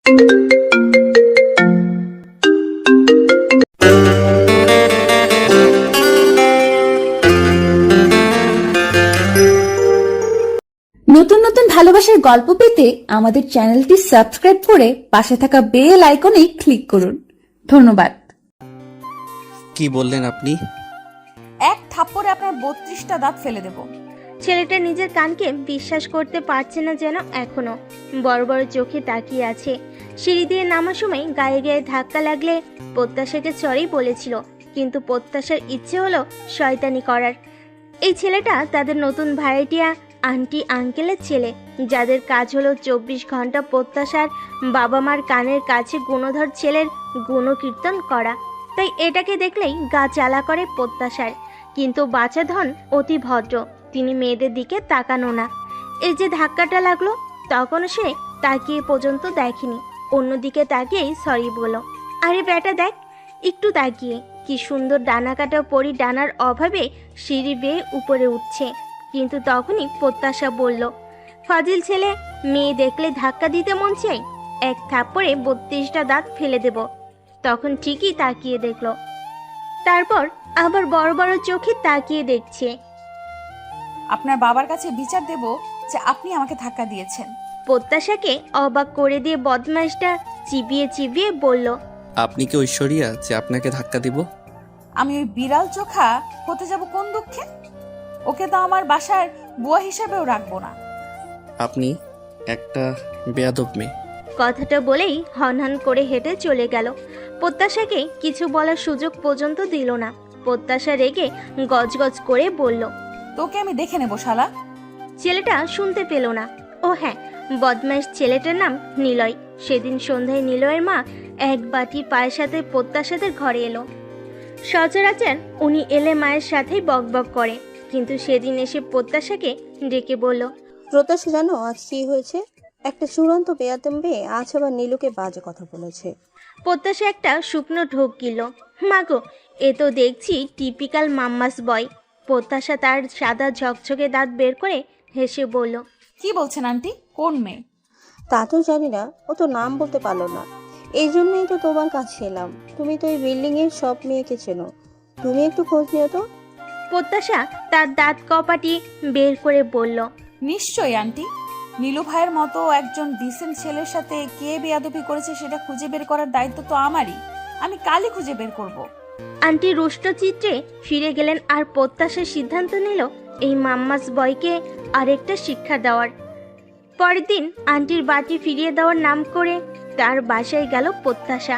নতুন নতুন ভালোবাসার গল্প পেতে আমাদের চ্যানেলটি সাবস্ক্রাইব করে পাশে থাকা বেল আইকনে ক্লিক করুন। ধন্যবাদ। কি বললেন আপনি? এক থাপ্পড়ে আপনার 32টা দাঁত ফেলে দেব। ছেলেটা নিজের কানকে বিশ্বাস করতে পারছে না, যেন এখনো বড় বড় চোখে তাকিয়ে আছে। সিঁড়ি দিয়ে নামার সময় গায়ে গায়ে ধাক্কা লাগলে প্রত্যাশাকে সরি বলেছিল, কিন্তু প্রত্যাশার ইচ্ছে হলো শয়তানি করার। এই ছেলেটা তাদের নতুন ভাড়াটিয়া আন্টি আঙ্কেলের ছেলে, যাদের কাজ হলো 24 ঘন্টা প্রত্যাশার বাবা মার কানের কাছে গুণধর ছেলের গুণকীর্তন করা। তাই এটাকে দেখলেই গা জ্বালা করে প্রত্যাশার। কিন্তু বাচ্চা ধন অতি ভদ্র, তিনি মেয়েদের দিকে তাকানো না। এই যে ধাক্কাটা লাগলো, তখনও সে তাকিয়ে পর্যন্ত দেখেনি, অন্যদিকে তাকিয়েই সরি বলো। আরে বেটা দেখ, একটু তাকিয়ে, কি সুন্দর ডানা কাটা পরি ডানার অভাবে সিঁড়ি বেয়ে উপরে উঠছে। কিন্তু তখনই প্রত্যাশা বলল, ফাজিল ছেলে, মেয়ে দেখলে ধাক্কা দিতে মন চাই, এক থাপ্পড়ে 32টা দাঁত ফেলে দেব। তখন ঠিকই তাকিয়ে দেখলো, তারপর আবার বড় বড় চোখে তাকিয়ে দেখছে। আপনার বাবার কাছে বিচার দেব যে আপনি আমাকে ধাক্কা দিয়েছেন। প্রত্যাশাকে অবাক করে দিয়ে বদমাইশটা চিবিয়ে চিবিয়ে বলল, আপনি কি ঐশ্বরিয়া যে আপনাকে ধাক্কা দিব? আমি ওই বিড়াল চোখা হতে যাব কোন দুঃখে? ওকে তো আমার বাসার বুয়া হিসেবেও রাখবো না। আপনি একটা বেয়াদব মেয়ে। কথাটা বলেই হনহন করে হেঁটে চলে গেল। প্রত্যাশাকে কিছু বলার সুযোগ পর্যন্ত দিল না। প্রত্যাশা রেগে গজগজ করে বলল, তোকে আমি দেখে নেবো শালা। ছেলেটা শুনতে পেল না। ও হ্যাঁ, বদমাইশ ছেলেটার নাম নিলয়। সেদিন সন্ধ্যায় নিলয়ের মা এক বাটি পায়ের সাথে প্রত্যাশাদের ঘরে এলো। সচরাচর উনি এলে মায়ের সাথেই বকবক করে, কিন্তু সেদিন এসে প্রত্যাশাকে ডেকে বলল, প্রত্যাশা, জানো আজ কি হয়েছে? একটা চূড়ান্ত বেয়াদব মেয়ে আজ আবার নীলুকে বাজে কথা বলেছে। প্রত্যাশা একটা শুকনো ঢোক গিল। মাগো, এ তো দেখছি টিপিক্যাল মাম্মাস বয়। প্রত্যাশা তার সাদা ঝকঝকে দাঁত বের করে হেসে বলল, কি বলছেন আন্টি? কোন মেয়ে? তা তো জানি না, ও তো নাম বলতে পারলো না। এই জন্যই তো তোমার কাছে এলাম। তুমি তো এই বিল্ডিং এর সব মেয়েকে চেনো, তুমি একটু খোঁজ নিও তো। প্রত্যাশা তার দাঁত কপাটি বের করে বলল, নিশ্চয়ই আন্টি। নীলু ভাইয়ের মতো একজন ডিসেন্ট ছেলের সাথে কে বেয়াদবি করেছে সেটা খুঁজে বের করার দায়িত্ব তো আমারই। আমি কালই খুঁজে বের করব। আন্টি রুষ্টচিত্রে ফিরে গেলেন আর প্রত্যাশার সিদ্ধান্ত নিল এই মাম্মাস বয়কে আরেকটা শিক্ষা দেওয়ার। পরের দিন আন্টির বাটি ফিরিয়ে দেওয়ার নাম করে তার বাসায় গেল প্রত্যাশা।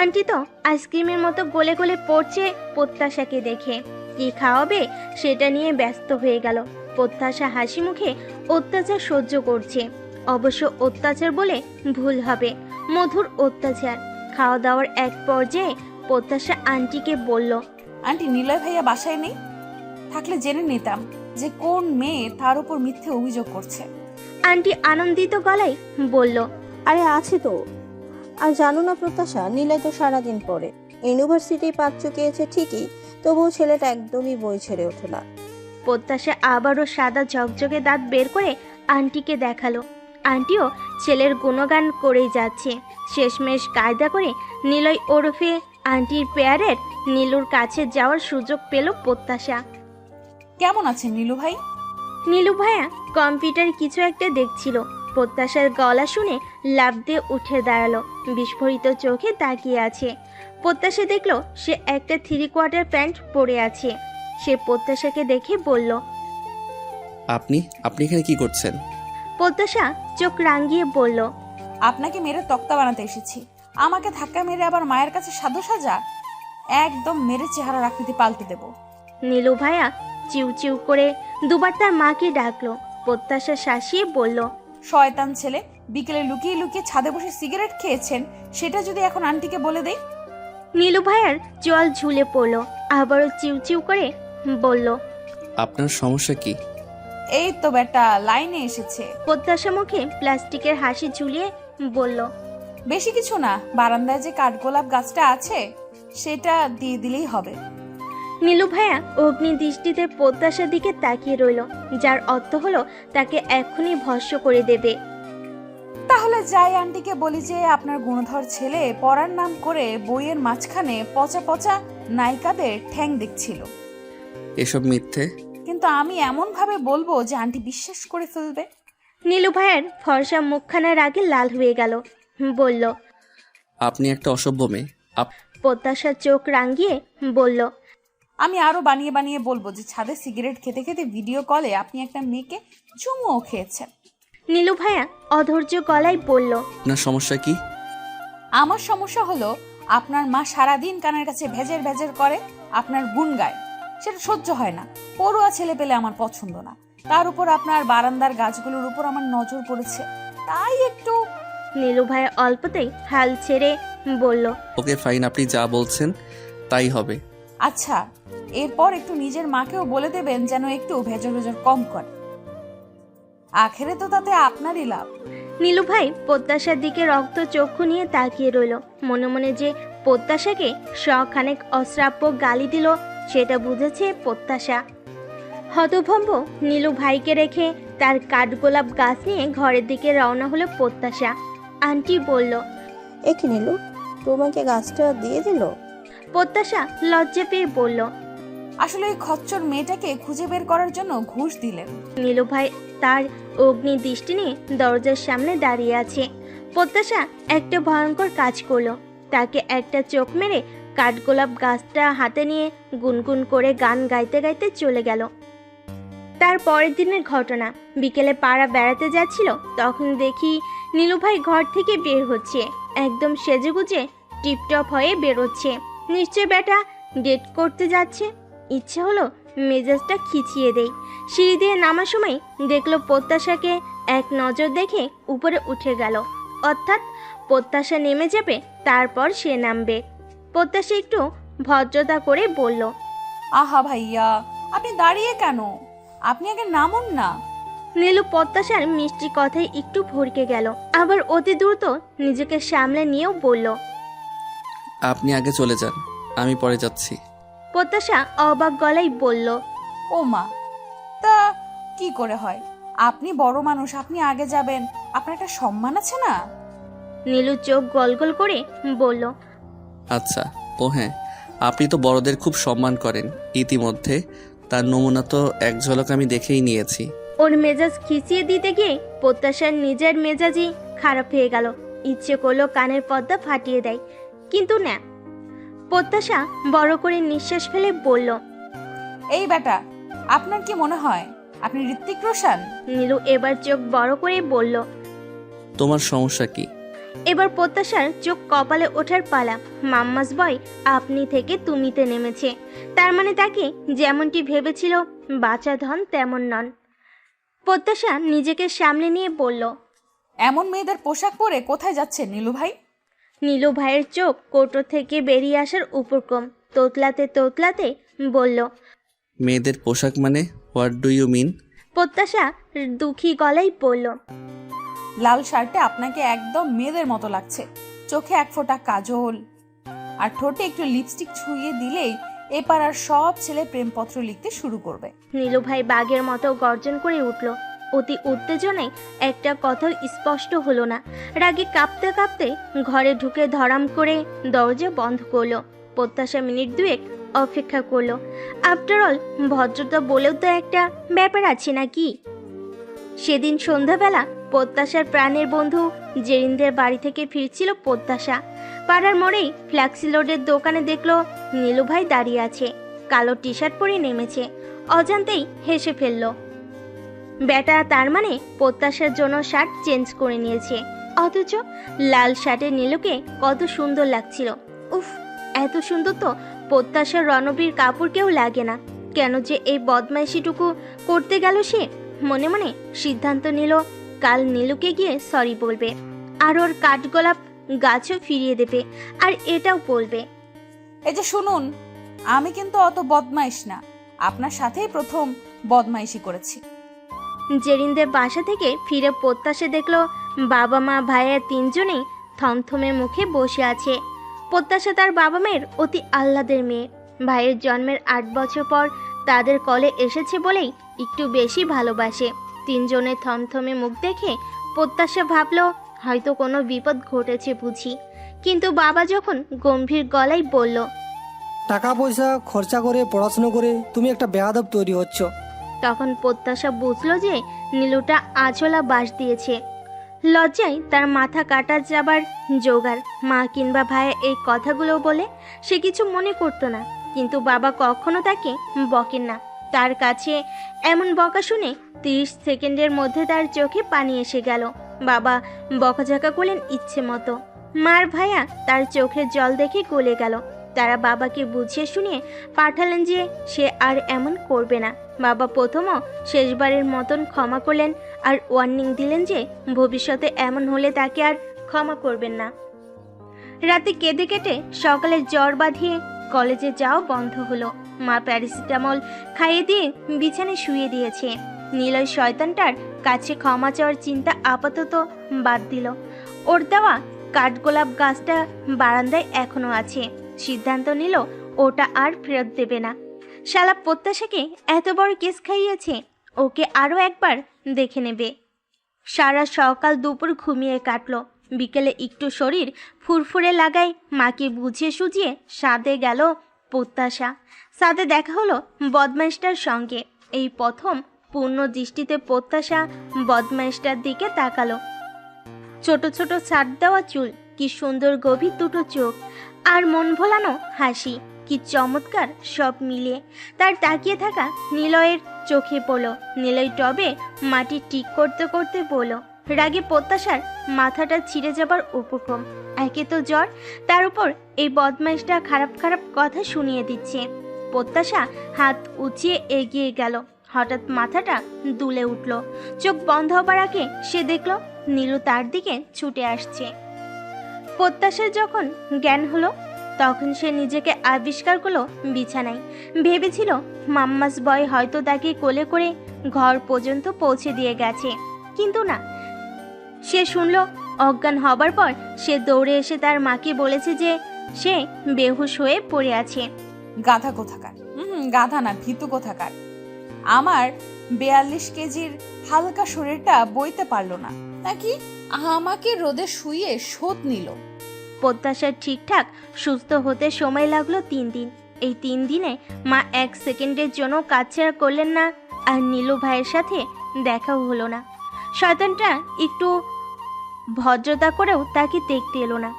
আন্টি তো আইসক্রিমের মতো গলে গলে পড়ছে প্রত্যাশাকে দেখে। কি খাওয়াবে সেটা নিয়ে ব্যস্ত হয়ে গেল। প্রত্যাশা হাসি মুখে অত্যাচার সহ্য করছে। অবশ্য অত্যাচার বলে ভুল হবে, মধুর অত্যাচার। খাওয়া দাওয়ার এক পর্যায়ে প্রত্যাশা আন্টিকে বলল, আন্টি, নিলয় ভাইয়া বাসায় নেই? থাকলে জেনে নিতাম যে কোন মেয়ে তার উপর মিথ্যে অভিযোগ করছে। আন্টি আনন্দিত গলায় বলল, আরে আছে তো। আর জানো না প্রত্যাশা, নীলয় তো সারাদিন পড়ে, ইউনিভার্সিটি পাঠ চুকিয়েছে ঠিকই, তবুও ছেলেটা একদমই বই ছেড়ে ওঠে না। প্রত্যাশা আবারও সাদা ঝকঝকে দাঁত বের করে আন্টিকে দেখালো। আন্টিও ছেলের গুণগান করেই যাচ্ছে। শেষমেশ কায়দা করে নিলয় ওরফে আন্টির পেয়ারের নীলুর কাছে যাওয়ার সুযোগ পেল প্রত্যাশা। কেমন আছেন নীলু ভাই? নীলু ভাইয়া কম্পিউটার কিছু একটা দেখছিল। প্রত্যাশার গলা শুনে লাফ দিয়ে উঠে দাঁড়ালো, বিস্ফোরিত চোখে তাকিয়ে আছে। প্রত্যাশা দেখলো সে একটা 3/4 প্যান্ট পরে আছে। সে প্রত্যাশাকে দেখে বলল, আপনি এখানে কি করছেন? প্রত্যাশা চোখ রাঙিয়ে বলল, আপনাকে মেরে তক্তা বানাতে এসেছি। আমাকে ধাক্কা মেরে আবার মায়ের কাছে সাধু সাজা? একদম মেরে চেহারার আকৃতি পাল্টে দেব। নীলু ভাইয়া চিউ চিউ করে দুবার তার মাকে ডাকলো। প্রত্যাশা শাসিয়ে বলল, শয়তান ছেলে, বিকেলে লুকিয়ে লুকিয়ে ছাদে বসে সিগারেট খেয়েছেন, সেটা যদি এখন আন্টিকে বলে দেই? নীলু ভাইয়ার জল ঝুলে পড়লো। আবারও চিউ চিউ করে বলল, আপনার সমস্যা কি? এই তো বেটা লাইনে এসেছে। প্রত্যাশা মুখে প্লাস্টিকের হাসি ঝুলিয়ে বলল, বেশি কিছু না, বারান্দায় যে কাঠগোলাপ গাছটা আছে সেটা দিয়ে দিলেই হবে। নীলু ভাইয়া অগ্নি দৃষ্টিতে প্রত্যাশার দিকে তাকিয়ে রইল, যার অর্থ হলো তাকে এক্ষুনি ভস্ম করে দেবে। তাহলে যাই আন্টিকে বলি যে আপনার গুণধর ছেলে পড়ার নাম করে বইয়ের মাঝখানে পচা পচা নায়িকাদের ঠ্যাং দেখছিল। এসব মিথ্যে। কিন্তু আমি এমন ভাবে বলবো যে আন্টি বিশ্বাস করে ফেলবে। নীলু ভাইয়ের ফর্সা মুখখানার আগে লাল হয়ে গেল। বলল, আপনি একটা অসভ্য মেয়ে। প্রত্যাশা চোখ রাঙিয়ে বলল, আমি আরো বানিয়ে বানিয়ে বলবো যে ছাদে সিগারেট খেতে খেতে ভিডিও কলে আপনি একটা মেয়েকে চুমুও খেয়েছেন। নীলু ভাইয়া অধৈর্য গলায় বলল, আপনার সমস্যা কি? আমার সমস্যা হলো আপনার মা সারাদিন কানের কাছে ভেজের ভেজের করে, আপনার গুণ গায়, সেটা সহ্য হয় না। পড়ুয়া ছেলে পেলে আমার পছন্দ না। তার উপর আপনার বারান্দার গাছগুলোর উপর আমার নজর পড়েছে, তাই একটু। নীলু ভাইয়া অল্পতেই হাল ছেড়ে বলল, ওকে ফাইন, আপনি যা বলছেন তাই হবে। আচ্ছা, এরপর একটু নিজের মাকেও বলে দেবেন যেন একটু ভেজর ভেজর কম করে। আখেরে তো তাতে আপনারই লাভ। নীলু ভাই প্রত্যাশার দিকে রক্ত চক্ষু নিয়ে তাকিয়ে রইল। মনে মনে যে প্রত্যাশাকে শখানেক অশ্রাব্য গালি দিল সেটা বুঝেছে প্রত্যাশা। হতভম্ব নীলু ভাইকে রেখে তার কাঠগোলাপ গাছ নিয়ে ঘরের দিকে রওনা হলো প্রত্যাশা। আন্টি বলল, একে নীলু, তোমাকে গাছটা দিয়ে দিল? প্রত্যাশা লজ্জা পেয়ে বলল, আসলে ওই খচ্চর মেয়েটাকে খুঁজে বের করার জন্য ঘুষ দিলেন। নীলু ভাই তার অগ্নি দৃষ্টি নিয়ে দরজার সামনে দাঁড়িয়ে আছে। প্রত্যাশা একটা ভয়ঙ্কর কাজ করলো। তাকে একটা চোখ মেরে কাঠগোলাপ গাছটা হাতে নিয়ে গুনগুন করে গান গাইতে গাইতে চলে গেল। তার পরের দিনের ঘটনা, বিকেলে পাড়া বেড়াতে যাচ্ছিল, তখন দেখি নীলু ভাই ঘর থেকে বের হচ্ছে। একদম সেজেগুজে টিপটপ হয়ে বেরোচ্ছে। নিশ্চয় বেটা ডেট করতে যাচ্ছে। ইচ্ছে হলো মেজাজটা খিচিয়ে দেই। সিঁড়ি দিয়ে নামার সময় দেখলো প্রত্যাশাকে এক নজর দেখে উপরে উঠে গেল। অর্থাৎ প্রত্যাশা নেমে যাবে, তারপর সে নামবে। প্রত্যাশা একটু ভদ্রতা করে বলল, আহা ভাইয়া, আপনি দাঁড়িয়ে কেন? আপনি আগে নামুন না। নীলু প্রত্যাশার মিষ্টি কথায় একটু ভরকে গেল, আবার অতি দ্রুত নিজেকে সামলে নিয়েও বলল, আপনি আগে চলে যান, আমি পরে যাচ্ছি। প্রত্যাশা অবাক গলায় বলল, ও মা, তা কি করে হয়? আপনি বড় মানুষ, আপনি আগে যাবেন, আপনার একটা সম্মান আছে না? নীলু চোখ গলগল করে বলল, আচ্ছা, ও হ্যাঁ, আপনি তো বড়দের খুব সম্মান করেন ইতিমধ্যে, তার নমুনা তো এক ঝলক আমি দেখেই নিয়েছি। ওর মেজাজ খিচিয়ে দিতে গিয়ে প্রত্যাশার নিজের মেজাজই খারাপ হয়ে গেল। ইচ্ছে করলো কানের পর্দা ফাটিয়ে দেয়, কিন্তু না। প্রত্যাশা বড় করে নিঃশ্বাস ফেলে বলল, এই বেটা, আপনার কি মনে হয় আপনি ঋত্বিক রোশন? নীলু এবার চোখ বড় করে বলল। তোমার সমস্যা কি? এবার প্রত্যাশার চোখ কপালে ওঠার পালা। মাম্মাস বয় আপনি থেকে তুমিতে নেমেছে। তার মানে তাকে যেমনটি ভেবেছিল বাঁচা ধন তেমন নন। প্রত্যাশা নিজেকে সামলে নিয়ে বলল, এমন মেয়েদের পোশাক পরে কোথায় যাচ্ছেন নীলু ভাই? নীলু ভাইয়ের চোখ কৌটো থেকে বেরিয়ে আসার উপক্রম তোতলাতে তোতলাতে বলল, মেয়েদের পোশাক মানে হোয়াট ডু ইউ মিন? প্রত্যাশা দুঃখী গলায় বলল, লাল শার্টে আপনাকে একদম মেয়েদের মতো লাগছে। চোখে এক ফোঁটা কাজল আর ঠোঁটে একটু লিপস্টিক ছুঁয়ে দিলেই এ পাড়ার সব ছেলে প্রেমপত্র লিখতে শুরু করবে। নীলু ভাই বাঘের মতো গর্জন করে উঠল। অতি উত্তেজনায় একটা কথাও স্পষ্ট হলো না। রাগে কাঁপতে কাঁপতে ঘরে ঢুকে ধরাম করে দরজা বন্ধ করলো। প্রত্যাশা মিনিট দুয়েক অপেক্ষা করলো। আফটার অল ভদ্রতা বলেও তো একটা ব্যাপার আছে নাকি? সেদিন সন্ধ্যাবেলা প্রত্যাশার প্রাণের বন্ধু জেরিনদের বাড়ি থেকে ফিরছিল প্রত্যাশা। পাড়ার মোড়েই ফ্ল্যাক্সি লোডের দোকানে দেখলো নীলু ভাই দাঁড়িয়ে আছে। কালো টি শার্ট পরে নেমেছে। অজান্তেই হেসে ফেললো। বেটা তার মানে প্রত্যাশার জন্য শার্ট চেঞ্জ করে নিয়েছে, অথচ লাল শার্টে নীলুকে কত সুন্দর লাগছিল। উফ, এত সুন্দর তো প্রত্যাশার রণবীর কাপুরকেও লাগে না। কেন যে এই বদমাইশিটুকু করতে গেল সে? মনে মনে সিদ্ধান্ত নিল কাল নীলুকে গিয়ে সরি বলবে, আর ওর কাঠগোলাপ গাছও ফিরিয়ে দেবে, আর এটাও বলবে, এই যে শুনুন, আমি কিন্তু অত বদমাইশ না, আপনার সাথেই প্রথম বদমাইশি করেছি। জেরিনদের বাসা থেকে ফিরে প্রত্যাশা দেখলো বাবা মা ভাইয়া তিনজনেই থমথমে মুখে বসে আছে। প্রত্যাশা তার বাবা মায়ের অতি আহ্লাদের মেয়ে। ভাইয়ের জন্মের 8 বছর পর তাদের কলে এসেছে বলেই একটু বেশি ভালোবাসে। তিনজনের থমথমে মুখ দেখে প্রত্যাশা ভাবলো হয়তো কোনো বিপদ ঘটেছে বুঝি। কিন্তু বাবা যখন গম্ভীর গলায় বলল, টাকা পয়সা খরচা করে পড়াশুনো করে তুমি একটা বেয়াদব তৈরি হচ্ছ। তখন প্রত্যাশা বুঝলো যে নীলুটা আঁচলা বাস দিয়েছে। লজ্জায় তার মাথা কাটা যাবার জোগাড়। মা কিংবা ভাইয়া এই কথাগুলো বলে সে কিছু মনে করতো না, কিন্তু বাবা কখনো তাকে বকেন না। তার কাছে এমন বকা শুনে 30 সেকেন্ডের মধ্যে তার চোখে পানি এসে গেল। বাবা বকাঝকা করলেন ইচ্ছে মতো। মার ভাইয়া তার চোখের জল দেখে গলে গেল। তারা বাবাকে বুঝিয়ে শুনিয়ে পাঠালেন যে সে আর এমন করবে না। বাবা প্রথমও শেষবারের মতন ক্ষমা করলেন আর ওয়ার্নিং দিলেন যে ভবিষ্যতে এমন হলে তাকে আর ক্ষমা করবেন না। রাতে কেঁদে কেটে সকালে জ্বর বাঁধিয়ে কলেজে যাওয়া বন্ধ হলো। মা প্যারাসিটামল খাইয়ে দিয়ে বিছানায় শুয়ে দিয়েছে। নীলয় শয়তানটার কাছে ক্ষমা চাওয়ার চিন্তা আপাতত বাদ দিল। ওর দেওয়া কাঠগোলাপ গাছটা বারান্দায় এখনো আছে। সিদ্ধান্ত নিল ওটা আর ফেরত দেবে না। শালা প্রত্যাশাকে এত বড় কেস খাইয়েছে, ওকে আরও একবার দেখে নেবে। সারা সকাল দুপুর ঘুমিয়ে কাটলো। বিকেলে একটু শরীর ফুরফুরে লাগায় মাকে বুঝিয়ে সুঝিয়ে সাদে গেল প্রত্যাশা। সাদে দেখা হলো বদমাইশটার সঙ্গে। এই প্রথম পূর্ণ দৃষ্টিতে প্রত্যাশা বদমাইশটার দিকে তাকালো। ছোট ছোট ছাড় দেওয়া চুল, কি সুন্দর গভীর দুটো চোখ, আর মন ভোলানো হাসি, কি চমৎকার সব মিলিয়ে তার তাকিয়ে থাকা নিলয়ের চোখে পড়ল। নিলয় টবে মাটি ঠিক করতে করতে বলল, রাগে প্রত্যাশার মাথাটা ছিঁড়ে যাবার উপক্রম। একে তো জ্বর, তার উপর এই বদমাইশটা খারাপ খারাপ কথা শুনিয়ে দিচ্ছে। প্রত্যাশা হাত উঁচিয়ে এগিয়ে গেল। হঠাৎ মাথাটা দুলে উঠল। চোখ বন্ধ হবার আগে সে দেখল নীলু তার দিকে ছুটে আসছে। প্রত্যাশার যখন জ্ঞান হলো তখন সে নিজেকে আবিষ্কার করলো বিছানায়। ভেবেছিল মাম্মাস বয় হয়তো তাকে কোলে করে ঘর পর্যন্ত পৌঁছে দিয়ে গেছে, কিন্তু না। সে শুনল অজ্ঞান হবার পর সে দৌড়ে এসে তার মাকে বলেছে যে সে বেহুশ হয়ে পড়ে আছে। গাধা কোথাকার, গাধা না, ভীতু কোথাকার। আমার 42 কেজির হালকা শরীরটা বইতে পারলো না নাকি আমাকে রোদে শুইয়ে শোধ নিল। প্রত্যাশার ঠিকঠাক সুস্থ হতে সময় লাগলো 3 দিন। এই 3 দিনে মা 1 সেকেন্ডের জন্য কাজছাড়া করলেন না, আর নীলু ভাইয়ের সাথে দেখাও হলো না। শয়তানটা একটু ভদ্রতা করেও তাকে দেখতে এলো না।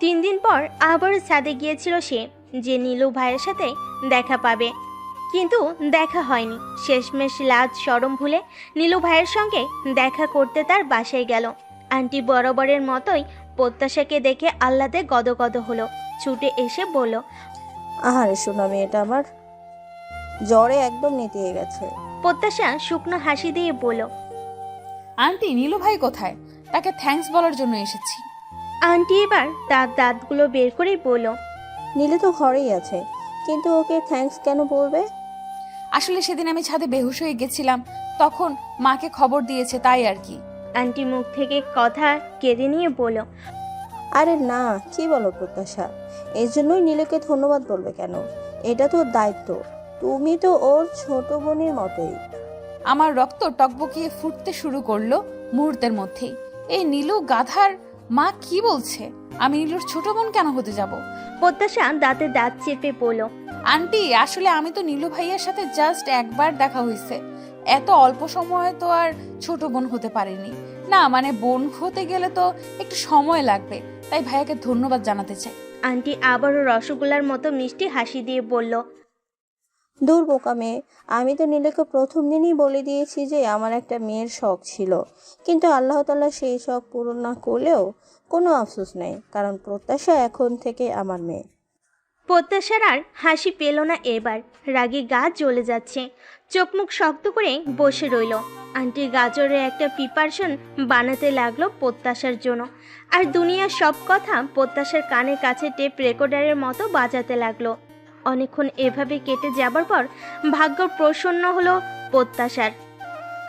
3 দিন পর আবার ছাদে গিয়েছিল সে, যে নীলু ভাইয়ের সাথে দেখা পাবে, কিন্তু দেখা হয়নি। শেষমেশ লাজ শরম ভুলে নীলু ভাইয়ের সঙ্গে দেখা করতে তার বাসায় গেল। আন্টি বরাবরের মতোই প্রত্যাশাকে দেখে আহ্লাদে গদগদ হলো। ছুটে এসে বলল, আহারে শোনা মেয়েটা আমার জ্বরে একদম নেতিয়ে গেছে। প্রত্যাশা শুকনো হাসি দিয়ে বলল, আন্টি নীলু ভাই কোথায়? তাকে থ্যাঙ্কস বলার জন্য এসেছি। আন্টি এবার তার দাঁতগুলো বের করে বলল, নীলে তো ঘরেই আছে, কিন্তু ওকে থ্যাঙ্কস কেন বলবে? আসলে সেদিন আমি ছাদে বেহুশ হয়ে গেছিলাম, তখন মাকে খবর দিয়েছে, তাই আর কি। আন্টি মুখ থেকে কথা কেড়ে নিয়ে বলল, আরে না, কি বলো প্রত্যাশা, এই জন্যই নীলকে ধন্যবাদ বলবে কেন? এটা তো দায়িত্ব। তুমি তো ওর ছোট বোনের মতোই। আমার রক্ত টকবকিয়ে ফুটতে শুরু করলো মুহূর্তের মধ্যেই। এই নীলু গাধার মা কি বলছে? আমি নীলুর ছোট বোন কেন হতে যাব? প্রত্যাশা দাঁতে দাঁত চেপে বলল, আন্টি আসলে আমি তো নীলু ভাইয়ার সাথে জাস্ট একবার দেখা হয়েছে, এত অল্প সময়ে তো আর ছোট বোন হতে পারিনি না, মানে বোন হতে গেলে তো একটু সময় লাগবে, তাই ভাইয়াকে ধন্যবাদ জানাতে চাই। আন্টি আবারও রসগোল্লার মতো মিষ্টি হাসি দিয়ে বলল, দূর বোকা মেয়ে, আমি তো নীলকে প্রথম দিনই বলে দিয়েছি যে আমার একটা মেয়ের শখ ছিল, কিন্তু আল্লাহ তাআলা সেই শখ পূরণ না করলেও কোনো আফসোস নেই, কারণ প্রত্যাশা এখন থেকে আমার মেয়ে। প্রত্যাশার আর হাসি পেল না এবার। রাগে গা জ্বলে যাচ্ছে। চোখ মুখ শক্ত করে বসে রইল। আন্টি গাজরের একটা প্রিপারেশন বানাতে লাগলো প্রত্যাশার জন্য, আর দুনিয়ার সব কথা প্রত্যাশার কানের কাছে টেপ রেকর্ডারের মতো বাজাতে লাগলো। অনেকক্ষণ এভাবে কেটে যাবার পর ভাগ্য প্রসন্ন হলো প্রত্যাশার।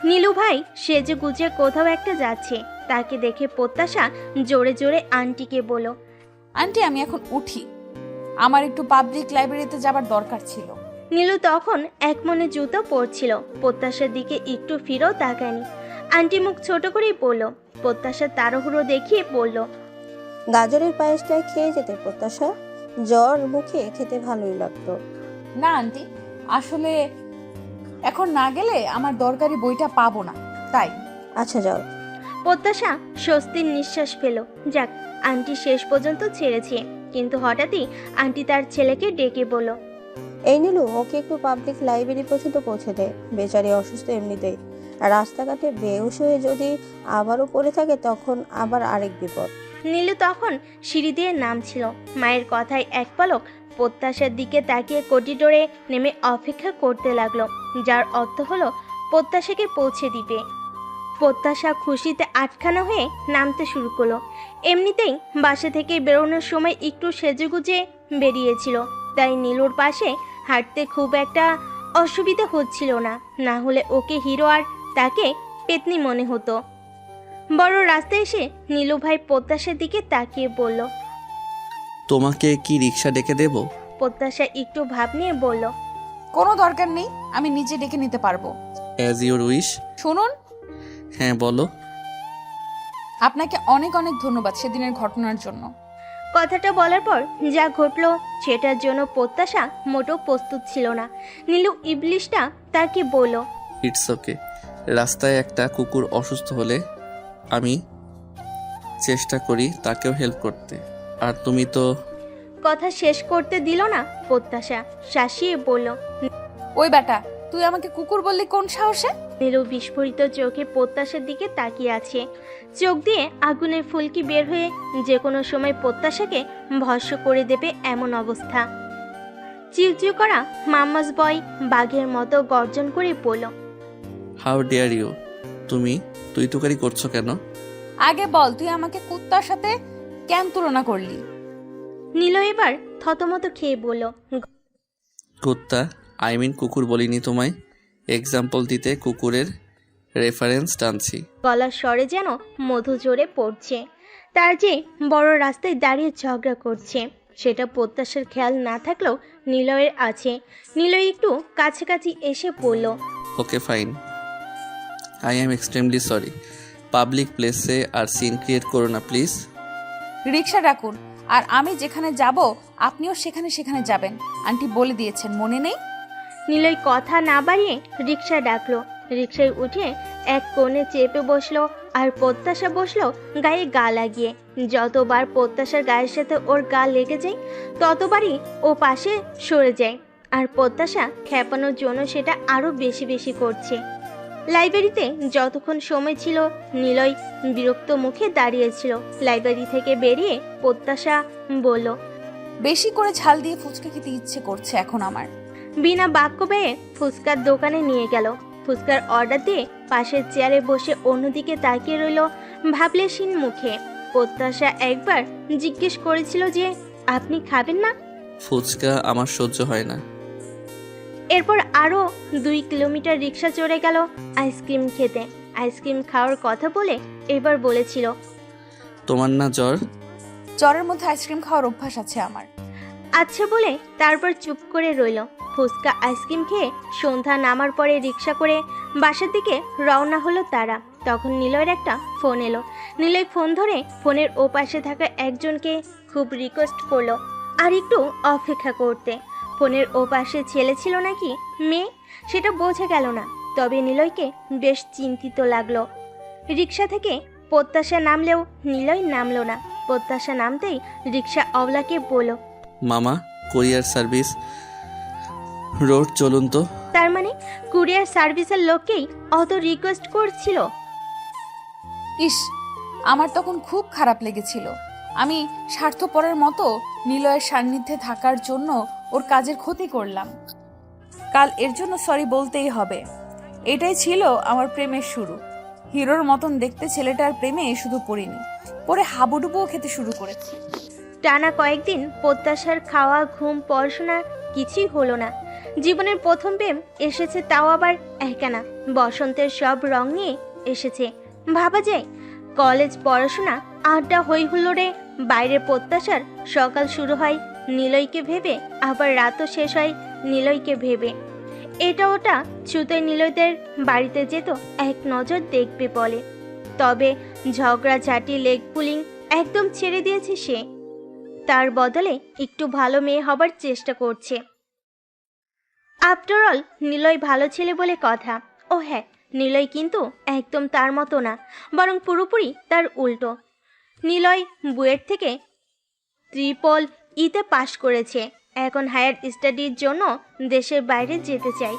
নীলু ভাই সেজে গুজে কোথাও একটা যাচ্ছে, তাকে দেখে প্রত্যাশা জোরে জোরে আন্টিকে বলল, আন্টি আমি এখন উঠি, আমার একটু পাবলিক লাইব্রেরিতে যাবার দরকার ছিল। নীলু তখন এক মনে জুতো পরছিল। প্রত্যাশার দিকে একটু ফিরেও তাকায়নি। আন্টি মুখ ছোট করেই বলল, প্রত্যাশা তাড়াহুড়ো দেখিয়ে বলল, গাজরের পায়েসটা খেয়ে যেতে প্রত্যাশা, জ্বর মুখে খেতে ভালোই লাগতো। না আন্টি, আসলে এখন না গেলে আমার দরকারি বইটা পাবো না, তাই। আচ্ছা যাও। প্রত্যাশা স্বস্তির নিঃশ্বাস ফেল। যাক, আন্টি শেষ পর্যন্ত ছেড়েছে। কিন্তু হঠাৎই আন্টি তার ছেলেকে ডেকে বলল, এই নীলু, ওকে একটু পাবলিক লাইব্রেরি পর্যন্ত পৌঁছে দে, বেচারি অসুস্থ এমনিতেই। আর রাস্তাঘাটে বেহুশ হয়ে যদি আবারও পড়ে থাকে তখন আবার আরেক বিপদ। নীলু তখন সিঁড়ি দিয়ে নামছিল। মায়ের কথায় এক পলক প্রত্যাশার দিকে তাকিয়ে করিডোরে নেমে অপেক্ষা করতে লাগলো, যার অর্থ হলো প্রত্যাশাকে পৌঁছে দিবে। প্রত্যাশা খুশিতে আটখানা হয়ে নামতে শুরু করলো। এমনিতেই বাসা থেকে বেরোনোর সময় একটু সেজেগুজে বেরিয়েছিল, তাই নীলুর পাশে হাঁটতে খুব একটা অসুবিধা হচ্ছিল না। না হলে ওকে হিরো আর তাকে পেতনি মনে হতো। বড় রাস্তায় এসে নীলু ভাই প্রত্যাশার দিকে তাকিয়ে বলল। তোমাকে কি রিক্সা ডেকে দেব? প্রত্যাশা একটু ভাব নিয়ে বলল, কোনো দরকার নেই, আমি নিজে ডেকে নিতে পারবো। As your wish. শুনুন, হ্যাঁ বলো। আপনাকে অনেক অনেক ধন্যবাদ সেদিনের ঘটনার জন্য। কথাটা বলার পর যা ঘটলো সেটার জন্য প্রত্যাশা মোটেও প্রস্তুত ছিল না। নীলু ইবলিশটা তাকে বলল, ইটস ওকে। রাস্তায় একটা কুকুর অসুস্থ হলে আমি চেষ্টা করি তাকেও হেল্প করতে, আর তুমি তো। কথা শেষ করতে দিল না প্রত্যাশা, শাসিয়ে বলল, ওই বেটা, তুই আমাকে কুকুর বললি কোন সাহসে? নীলু বিস্ফোরিত চোখে প্রত্যাশার দিকে তাকিয়ে আছে। চোখ দিয়ে আগুনের ফুলকি বের হয়ে যে কোনো সময় প্রত্যাশাকে ভস্ম করে দেবে এমন অবস্থা। চিউচিউ করা মাম্মাস বয় বাঘের মতো গর্জন করে বলল, হাউ ডেয়ার ইউ! তুই তুকারি করছো কেন? আগে বল, তুই আমাকে কুত্তার সাথে কেন তুলনা করলি? নীলু এবার থতমত খেয়ে বলল, কুত্তা, আই মিন কুকুর বলিনি তোমায়। এক্সাম্পল দিতে কুকুরের রেফারেন্স টানছি। গলার স্বরে যেন মধু জোরে পড়ছে। তার যে বড় রাস্তায় দাঁড়িয়ে ঝগড়া করছে সেটা প্রত্যাশার খেয়াল না থাকলেও নিলয়ের আছে। নিলয় একটু কাছাকাছি এসে পড়ল, okay fine, I am extremely sorry. Public প্লেসে আর সিন ক্রিয়েট করো না প্লিজ। রিক্সা ডাকুন, আর আমি যেখানে যাব আপনিও সেখানে যাবেন। আন্টি বলে দিয়েছেন, মনে নেই? নিলয় কথা না বাড়িয়ে রিক্সা ডাকলো। রিক্সায় উঠে এক কোণে চেপে বসলো আর প্রত্যাশা বসলো গায়ে গা লাগিয়ে। যতবার প্রত্যাশার গায়ের সাথে ওর গা লেগে যায় ততবারই ও পাশে সরে যায়, আর প্রত্যাশা খেপানোর জন্য সেটা আরো বেশি বেশি করছে। লাইব্রেরিতে যতক্ষণ সময় ছিল নিলয় বিরক্ত মুখে দাঁড়িয়েছিল। লাইব্রেরি থেকে বেরিয়ে প্রত্যাশা বলল, বেশি করে ঝাল দিয়ে ফুচকা খেতে ইচ্ছে করছে এখন আমার। বিনা বাক্য ব্যয়ে ফুচকার দোকানে নিয়ে গেল। ফুচকার অর্ডার দিয়ে পাশের চেয়ারে বসে অন্যদিকে তাকিয়ে রইল ভাবলেশীন মুখে। প্রত্যাশা একবার জিজ্ঞেস করেছিল যে, আপনি খাবেন না? ফুচকা আমার সহ্য হয় না। এরপর আরও 2 কিলোমিটার রিক্সা চড়ে গেল আইসক্রিম খেতে। আইসক্রিম খাওয়ার কথা বলে এবার বলেছিল, তোমার না জ্বর? জ্বরের মধ্যে আইসক্রিম খাওয়ার অভ্যাস আছে আমার। আচ্ছা বলে তারপর চুপ করে রইল। ফুচকা আইসক্রিম খেয়ে সন্ধ্যা নামার পরে রিক্সা করে বাসার দিকে রওনা হলো তারা। তখন নিলয়ের একটা ফোন এলো। নিলয় ফোন ধরে ফোনের ওপাশে থাকা একজনকে খুব রিকোয়েস্ট করলো আর একটু অপেক্ষা করতে। ফোনের ওপাশে ছেলে ছিল নাকি মেয়ে সেটা বোঝা গেল না, তবে নিলয়কে বেশ চিন্তিত লাগলো। রিক্সা থেকে প্রত্যাশা নামলেও নিলয় নামলো না। প্রত্যাশা নামতেই রিক্সা অবলাকে বলল, মামা, কুরিয়ার সার্ভিস রোড চলুন তো। তার মানে কুরিয়ার সার্ভিসের লোককেই অত রিকোয়েস্ট করছিল। ইস, আমার তখন খুব খারাপ লেগেছিল। আমি স্বার্থপরের মতো নিলয়ের সান্নিধ্যে থাকার জন্য ওর কাজের ক্ষতি করলাম। কাল এর জন্য সরি বলতেই হবে। এটাই ছিল আমার প্রেমের শুরু। হিরোর মতন দেখতে ছেলেটার প্রেমে শুধু পড়িনি, পরে হাবুডুবুও খেতে শুরু করেছি। টানা কয়েকদিন প্রত্যাশার খাওয়া ঘুম পড়াশোনা কিছুই হলো না। জীবনের প্রথম প্রেম এসেছে, তাও আবার একা না, বসন্তের সব রং নিয়ে এসেছে। ভাবা যায় কলেজ পড়াশোনা, আড্ডা, হই হুল্লোড়ে বাইরে প্রত্যাশার সকাল শুরু হয় নিলয়কে ভেবে, আবার রাতও শেষ হয় নিলয়কে ভেবে। এটা ওটা ছুতে নিলয়দের বাড়িতে যেত এক নজর দেখবে বলে। তবে ঝগড়াঝাটি লেগ পুলিং একদম ছেড়ে দিয়েছে সে। তার বদলে একটু ভালো মেয়ে হবার চেষ্টা করছে। আফটার অল নিলয় ভালো ছেলে বলে কথা। ও হ্যাঁ, নিলয় কিন্তু একদম তার মতো না, বরং পুরোপুরি তার উল্টো। নিলয় বুয়েট থেকে ট্রিপল ইতে পাশ করেছে, এখন হায়ার স্টাডির জন্য দেশের বাইরে যেতে চায়।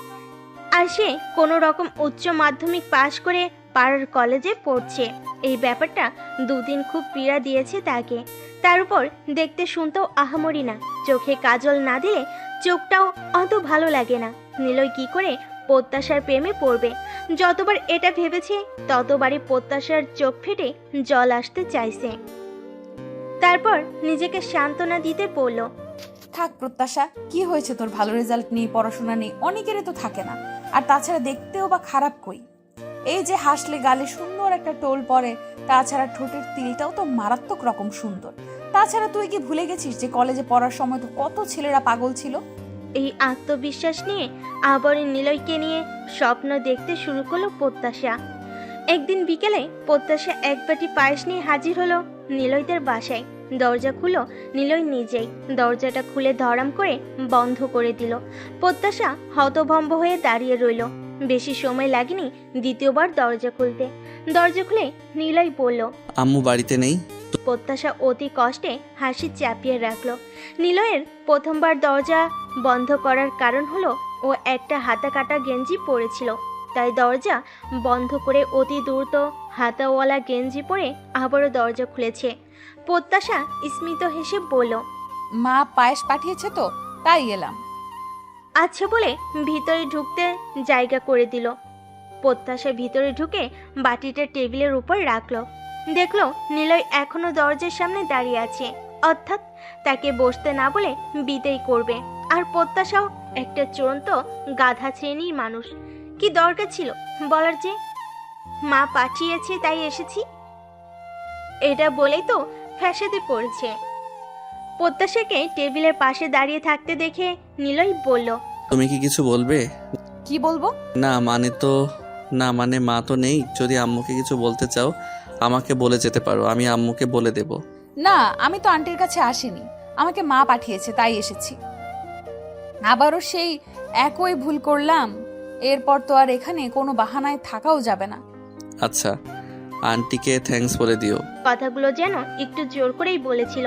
আর সে কোনো রকম উচ্চ মাধ্যমিক পাশ করে পাড়ার কলেজে পড়ছে। এই ব্যাপারটা দুদিন খুব পীড়া দিয়েছে তাকে। তার উপর দেখতে শুনতেও আহামরি না, চোখে কাজল না দিলে চোখটাও অত ভালো লাগে না। নিলয় কি করে প্রত্যাশার প্রেমে পড়বে? যতবার এটা ভেবেছে ততবারই প্রত্যাশার চোখ ফেটে জল আসতে চাইছে। তারপর নিজেকে সান্ত্বনা দিতে পড়ল। থাক প্রত্যাশা, কি হয়েছে তোর? ভালো রেজাল্ট নেই, পড়াশোনা নেই, অনেকেরই তো থাকে না। আর তাছাড়া দেখতেও বা খারাপ কই? এই যে হাসলে গালে সুন্দর একটা টোল পড়ে, তাছাড়া ঠোঁটের তিলটাও তো মারাত্মক রকম সুন্দর। তাছাড়া তুই কি ভুলে গেছিস যে কলেজে পড়ার সময় তো কত ছেলেরা পাগল ছিল? এই আত্মবিশ্বাস নিয়ে আবার নিলয়কে নিয়ে স্বপ্ন দেখতে শুরু করলো প্রত্যাশা। একদিন বিকেলে প্রত্যাশা এক বাটি পায়েস নিয়ে হাজির হলো নিলয়দের বাসায়। দরজা খুলো নিলয় নিজেই। দরজাটা খুলে ধরাম করে বন্ধ করে দিল। প্রত্যাশা হতভম্ব হয়ে দাঁড়িয়ে রইল। বেশি সময় লাগেনি দ্বিতীয়বার দরজা খুলতে। দরজা খুলে নিলয় বলল, আম্মু বাড়িতে নেই? প্রত্যাশা অতি কষ্টে হাসি চাপিয়ে রাখলো। নিলয়ের প্রথমবার দরজা বন্ধ করার কারণ হলো ও একটা হাতা কাটা গেঞ্জি পরেছিল, তাই দরজা বন্ধ করে অতি দ্রুত হাতাওয়ালা গেঞ্জি পরে আবারও দরজা খুলেছে। প্রত্যাশা স্মিত হেসে বলল, মা পায়েস পাঠিয়েছে তো, তাই এলাম। আচ্ছা বলে ভিতরে ঢুকতে জায়গা করে দিল। প্রত্যাশা ভিতরে ঢুকে বাটিটা টেবিলের উপর রাখলো। দেখলো নিলয় এখনো দরজার সামনে দাঁড়িয়ে আছে, অর্থাৎ তাকে বসতে না বলে বিদায় করবে। আর প্রত্যাশাও একটা চূড়ান্ত গাধা শ্রেণীর মানুষ। কি দরকার ছিল বলার যে মা পাঠিয়েছে তাই এসেছি? এটা বলেই তো ফ্যাসাদে পড়েছে। প্রত্যাশাকে টেবিলের পাশে দাঁড়িয়ে থাকতে দেখে নিলয় বলল, তুমি কি কিছু বলবে? কি বলবো? না মানে মা তো নেই। যদি আম্মুকে কিছু বলতে চাও আমাকে বলে যেতে পারো, আমি আম্মুকে বলে দেব। না, আমি তো আন্টির কাছে আসিনি, আমাকে মা পাঠিয়েছে তাই এসেছি। আবারও সেই একই ভুল করলাম। এরপর তো আর এখানে কোনো বাহানায় থাকাও যাবে না। আচ্ছা, আন্টিকে থ্যাঙ্কস বলে দিও। কথাগুলো যেন একটু জোর করেই বলেছিল।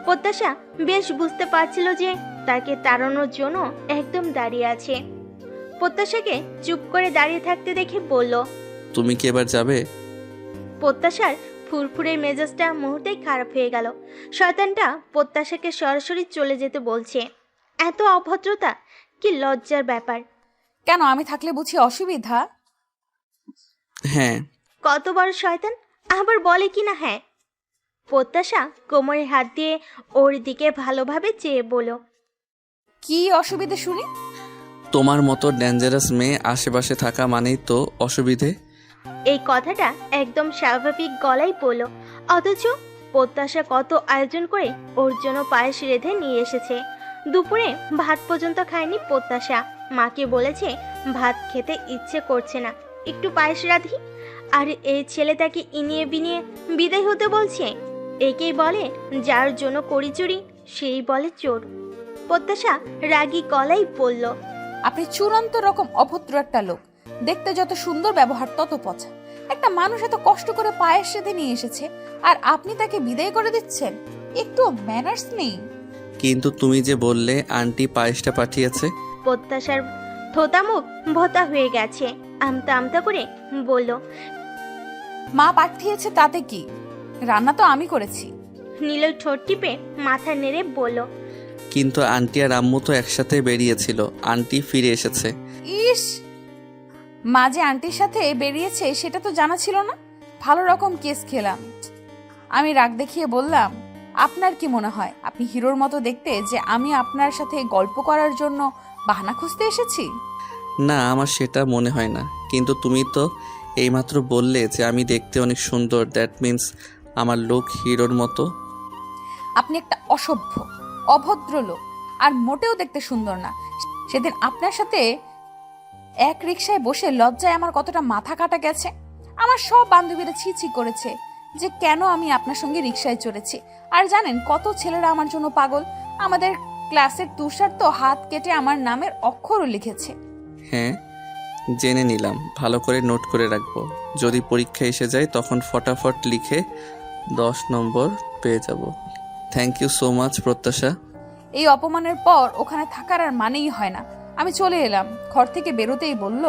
প্রত্যাশা বেশ বুঝতে পারছিল যে তাকে তাড়ানোর জন্য একদম দাঁড়িয়ে আছে। প্রত্যাশাকে চুপ করে দাঁড়িয়ে থাকতে দেখে বলল, তুমি কি এবার যাবে? প্রত্যাশার ফুরফুরে মেজাজটা মুহূর্তেই খারাপ হয়ে গেল। শয়তানটা প্রত্যাশাকে সরাসরি চলে যেতে বলছে। এত অভদ্রতা, কি লজ্জার ব্যাপার। কেন, আমি থাকলে বুঝি অসুবিধা? হ্যাঁ। কত বড় শয়তান, আবার বলে কি না হ্যাঁ। প্রত্যাশা কোমরে হাত দিয়ে ওর দিকে ভালোভাবে চেয়ে বলল, কি অসুবিধা শুনি? তোমার মতো ডেঞ্জারাস মেয়ে আশেপাশে থাকা মানেই তো অসুবিধে। এই কথাটা একদম স্বাভাবিক গলায় বলল, অথচ প্রত্যাশা কত আয়োজন করে ওর জন্য পায়েস রেঁধে নিয়ে এসেছে। দুপুরে ভাত পর্যন্ত খায়নি প্রত্যাশা। মাকে বলেছে ভাত খেতে ইচ্ছে করছে না, একটু পায়েস রাঁধি। আর এই ছেলে তাকে ইনিয়ে বিনিয়ে বিদায় হতে বলছে। একেই বলে যার জন্য করি চুরি সেই বলে চোর। প্রত্যাশা রাগী গলায় বলল, আপনি চূড়ান্ত রকম অভদ্র একটা লোক। দেখতে যত সুন্দর, ব্যবহার তত পচা। একটা মানুষ এত কষ্ট করে পায়েস রেঁধে নিয়ে এসেছে আর আপনি তাকে বিদায় করে দিচ্ছেন? একটু ম্যানার্স নেই। কিন্তু তুমি যে বললে আন্টি পায়েসটা পাঠিয়েছে। প্রত্যাশার থোতা মুখ ভোতা হয়ে গেছে। আমতা আমতা করে বলল, মা পাঠিয়েছে তাতে কি? রান্না তো আমি করেছি। নিলয় ঠোঁট টিপে মাথা নেড়ে বলল, কিন্তু আন্টি আর আম্মু তো একসাথে বেরিয়েছিল, আন্টি ফিরে এসেছে। ইস, মা যে আন্টির সাথে বেরিয়েছে সেটা তো জানা ছিল না। ভালো রকম কেস খেলাম। আমি রাগ দেখিয়ে বললাম, আপনার কি মনে হয় আপনি হিরোর মতো দেখতে যে আমি আপনার সাথে গল্প করার জন্য বাহানা খুঁজতে এসেছি? না, আমার সেটা মনে হয় না। কিন্তু তুমি তো এইমাত্র বললে যে আমি দেখতে অনেক সুন্দর, দ্যাট মিন্স আমার লোক হিরোর মতো। আপনি একটা অসভ্য অভদ্র লোক, আর মোটেও দেখতে সুন্দর না। সেদিন আপনার সাথে এক রিকশায় বসে লজ্জায় আমার কতটা মাথা কাটা গেছে। আমার সব বান্ধবীরা ছি ছি করেছে যে কেন আমি আপনার সঙ্গে রিক্সায় চড়েছি। আর জানেন কত ছেলেরা আমার জন্য পাগল। আমাদের ক্লাসের তুষার তো হাত কেটে আমার নামের অক্ষরও লিখেছে। হ্যাঁ, জেনে নিলাম, ভালো করে নোট করে রাখবো। যদি পরীক্ষা এসে যায় তখন ফটাফট লিখে 10 নম্বর পেয়ে যাব। থ্যাংক ইউ সো মাচ প্রত্যাশা। এই অপমানের পর ওখানে থাকার আর মানেই হয় না। আমি চলে এলাম। ঘর থেকে বেরোতেই বলল,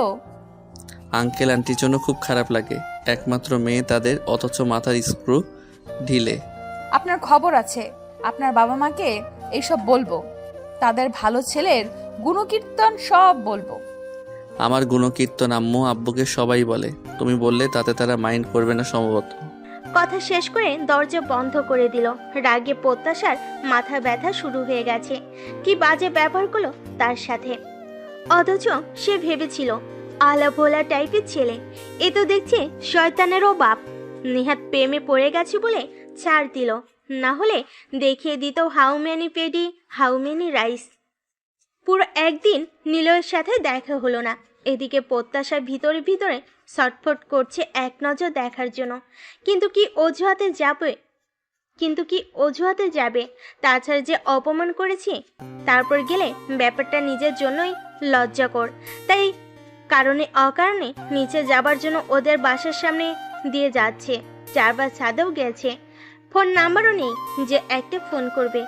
আঙ্কেল আন্টির জন্য খুব খারাপ লাগে, একমাত্র মেয়ে তাদের, অথচ মাথার স্ক্রু ঢিলে। আপনার খবর আছে, আপনার বাবা মাকে এইসব বলবো, তাদের ভালো ছেলের গুণকীর্তন সব বলবো। আমার গুণকীর্তন আম্মু আব্বুকে সবাই বলে, তুমি বললে তাতে তারা মাইন্ড করবে না সম্ভবত। কথা শেষ করে দরজা বন্ধ করে দিল। রাগে প্রত্যাশার মাথা ব্যথা শুরু হয়ে গেছে। কি বাজে ব্যবহার করলো তার সাথে। অথচ সে ভেবেছিল আলা ভোলা টাইপের ছেলে, এ তো দেখছে শয়তানেরও বাপ। নেহাত প্রেমে পড়ে গেছে বলে ছাড় দিল, না হলে দেখিয়ে দিত how many paddy how many rice. পুরো একদিন নিলয়ের সাথে দেখা হলো না। এদিকে প্রত্যাশা ভিতরে ভিতরে ছটফট করছে এক নজর দেখার জন্য, কিন্তু কি অজুহাতে যাবে। তাছাড়া যে অপমান করেছি, তারপর গেলে ব্যাপারটা নিজের জন্যই লজ্জাকর। তাই কারণে অকারণে নিচে যাবার জন্য ওদের বাসার সামনে দিয়ে যাচ্ছে। 4 বার ছাদেও গেছে, ফোন নাম্বারও নেই যে একটা ফোন করবে।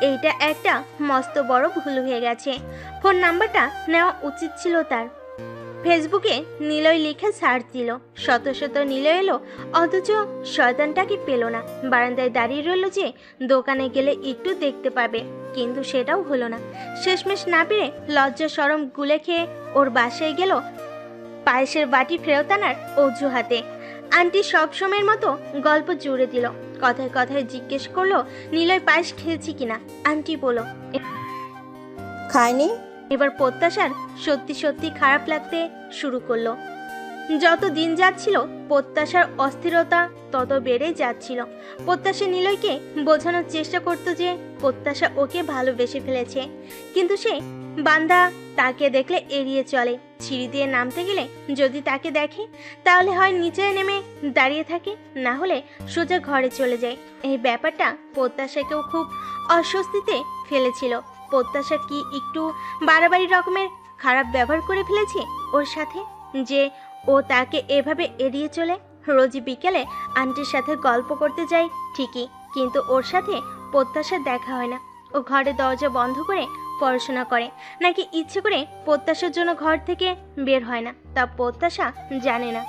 এইটা একটা মস্ত বড় ভুল হয়ে গেছে। ফোন নাম্বারটা নেওয়া উচিত ছিল তার। ফেসবুকে নিলয় লিখে সার্চ দিল, শত শত নিলয় এলো, অথচ শয়তানটাকে পেল না। বারান্দায় দাঁড়িয়ে রইল যে দোকানে গেলে একটু দেখতে পাবে, কিন্তু সেটাও হলো না। শেষমেশ না পেরে লজ্জা শরম গুলে খেয়ে ওর বাসায় গেল পায়েসের বাটি ফেরত আনার অজুহাতে। আন্টি সবসময়ের মতো গল্প জুড়ে দিল, কথায় কথায় জিজ্ঞেস করলো নিলয় পায়েস খেয়েছি কিনা। আন্টি বলো খায়নি। এবার প্রত্যাশার সত্যি সত্যি খারাপ লাগতে শুরু করলো। যত দিন যাচ্ছিল প্রত্যাশার অস্থিরতা তত বেড়ে যাচ্ছিল। প্রত্যাশা নিলয়কে বোঝানোর চেষ্টা করতো যে প্রত্যাশা ওকে ভালোবেসে ফেলেছে, কিন্তু সে বান্দা তাকে দেখলে এড়িয়ে চলে। সিঁড়ি দিয়ে নামতে গেলে যদি তাকে দেখে তাহলে হয় নিচে নেমে দাঁড়িয়ে থাকে, না হলে সোজা ঘরে চলে যায়। এই ব্যাপারটা প্রত্যাশাকেও খুব অস্বস্তিতে ফেলেছিল। প্রত্যাশা কি একটু বাড়াবাড়ি রকমের খারাপ ব্যবহার করে ফেলেছে ওর সাথে, যে ও তাকে এভাবে এড়িয়ে চলে? রোজ বিকেলে আন্টির সাথে গল্প করতে যায় ঠিকই, কিন্তু ওর সাথে প্রত্যাশার দেখা হয় না। ও ঘরে দরজা বন্ধ করে পড়াশোনা করে, নাকি ইচ্ছে করে প্রত্যাশার জন্য ঘর থেকে বের হয় না, তা প্রত্যাশা জানে না।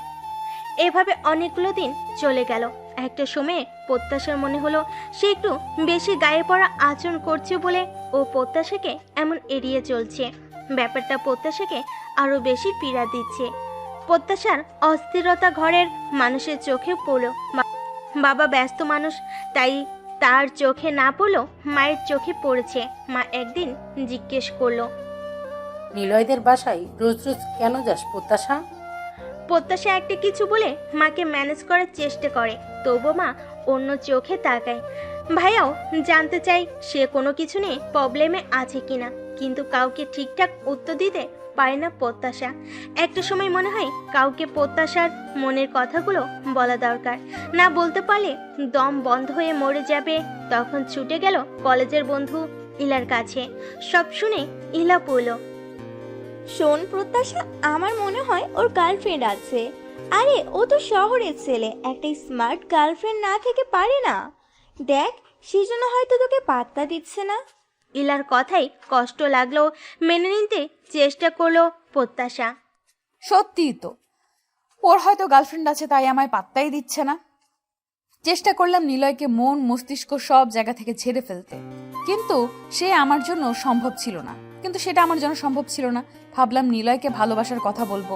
এভাবে অনেকগুলো দিন চলে গেল। একটা সময়ে প্রত্যাশার মনে হলো সে একটু বেশি গায়ে পড়া আচরণ করছে বলে ও প্রত্যাশাকে এমন এড়িয়ে চলছে। ব্যাপারটা প্রত্যাশাকে আরো বেশি পীড়া দিচ্ছে। প্রত্যাশার অস্থিরতা ঘরের মানুষের চোখে পড়ল। বাবা ব্যস্ত মানুষ, তাই তার চোখে না পড়লো মায়ের চোখে পড়েছে। মা একদিন জিজ্ঞেস করলো, নিলয়দের বাসায় রোজ রোজ কেন যাস প্রত্যাশা? প্রত্যাশা একটা কিছু বলে মাকে ম্যানেজ করার চেষ্টা করে, তবু মা অন্য চোখে তাকায়। ভাইয়াও জানতে চাই সে কোনো কিছু নিয়ে প্রবলেমে আছে কিনা, কিন্তু কাউকে ঠিকঠাক উত্তর দিতে পারে না প্রত্যাশা। একটা সময় মনে হয় কাউকে প্রত্যাশার মনের কথাগুলো বলা দরকার, না বলতে পারলে দম বন্ধ হয়ে মরে যাবে। তখন ছুটে গেল কলেজের বন্ধু ইলার কাছে। সব শুনে ইলা বলল, শোন প্রত্যাশা, আমার মনে হয় ওর গার্লফ্রেন্ড আছে। আরে ও তো শহরের ছেলে, একটা স্মার্ট গার্লফ্রেন্ড না থেকে পারে না। দেখ, সেই জন্য হয়তো তোকে পাত্তা দিচ্ছে না। ইলার কথাই কষ্ট লাগলো, মেনে নিতে চেষ্টা করলো প্রত্যাশা। সত্যিই তো, ওর হয়তো গার্লফ্রেন্ড আছে তাই আমায় পাত্তাই দিচ্ছে না। চেষ্টা করলাম নিলয়কে মন মস্তিষ্ক সব জায়গা থেকে ছেড়ে ফেলতে, কিন্তু সেটা আমার জন্য সম্ভব ছিল না। ভাবলাম নিলয়কে ভালোবাসার কথা বলবো।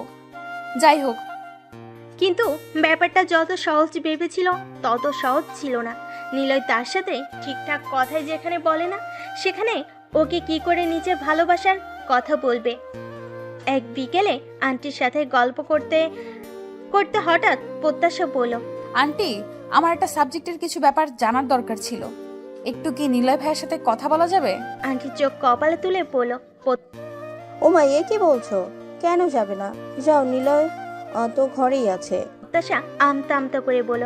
যাই হোক, কিন্তু ব্যাপারটা যত সহজ ভেবেছিল তত সহজ ছিল না। নিলয় তার সাথে ঠিকঠাক কথাই যেখানে বলে না, সেখানে ওকে কি করে নিজের ভালোবাসার কথা বলবে। এক বিকেলে আন্টির সাথে গল্প করতে করতে হঠাৎ প্রত্যাশা বলল, আন্টি, আমার একটা সাবজেক্টের কিছু ব্যাপার জানার দরকার ছিল, একটু কি নিলয় ভাইয়ের সাথে কথা বলা যাবে? আন্টি চোখ কপালে তুলে বলল, ও মা, এ কি বলছো? কেন যাবে না? যাও, নিলয় তো ঘরেই আছে। প্রত্যাশা আমতা আমতা করে বলল।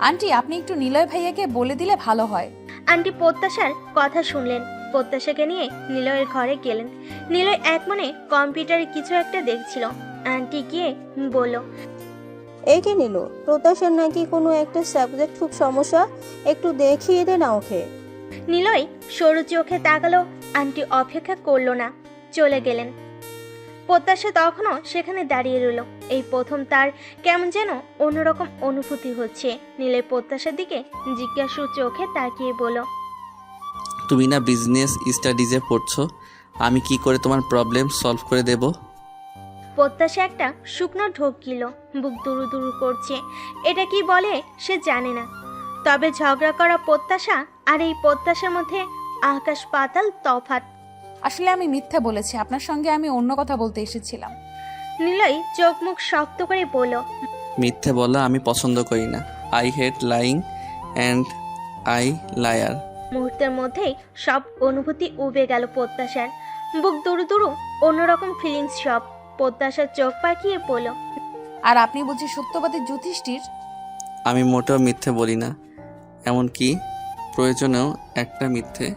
আন্টি আপনি একটু নিলয় ভাইয়াকে বলে দিলে ভালো হয়। আন্টি প্রত্যাশার কথা শুনলেন, প্রত্যাশাকে নিয়ে নিলয়ের ঘরে গেলেন। নিলয় এক মনে কম্পিউটারে কিছু একটা দেখছিল। আন্টি গিয়ে বলল, একে নিল, প্রত্যাশার নাকি কোনো একটা সাবজেক্ট খুব সমস্যা, একটু দেখিয়ে দে না ওকে। নিলয় সরু চোখে তাকালো। আন্টি অপেক্ষা করলো না, চলে গেলেন। প্রত্যাশা তখনও সেখানে দাঁড়িয়ে রইল। এই প্রথম তার কেমন যেন অন্যরকম অনুভূতি হচ্ছে। নিলয় প্রত্যাশার দিকে জিজ্ঞাসু চোখে তাকিয়ে বলল, তুমি না বিজনেস স্টাডিজে পড়ছো, আমি কি করে তোমার প্রবলেম সলভ করে দেব? প্রত্যাশা একটা শুকনো ঢোক গিল, বুক দুরু দুরু করছে। এটা কি বলে সে জানে না, তবে ঝগড়া করা প্রত্যাশা আর এই প্রত্যাশার মধ্যে আকাশ পাতাল তফাৎ। আসলে আমি মিথ্যা বলেছি, আপনার সঙ্গে আমি অন্য কথা বলতে এসেছিলাম। নিলয় চোখ মুখ শক্ত করে বলল, মিথ্যে বলা আমি পছন্দ করি না। I hate lying and I liar. মুহূর্তের মধ্যেই সব অনুভূতি উবে গেল প্রত্যাশার। বুক দুরু দুরু, অন্যরকম ফিলিংস সব। প্রত্যাশার চোখ পাকিয়ে বলল, আর আপনি বুঝি সত্যবাদী যুধিষ্ঠির? আমি মোটেও মিথ্যে বলি না, এমনকি প্রয়োজনেও একটা মিথ্যে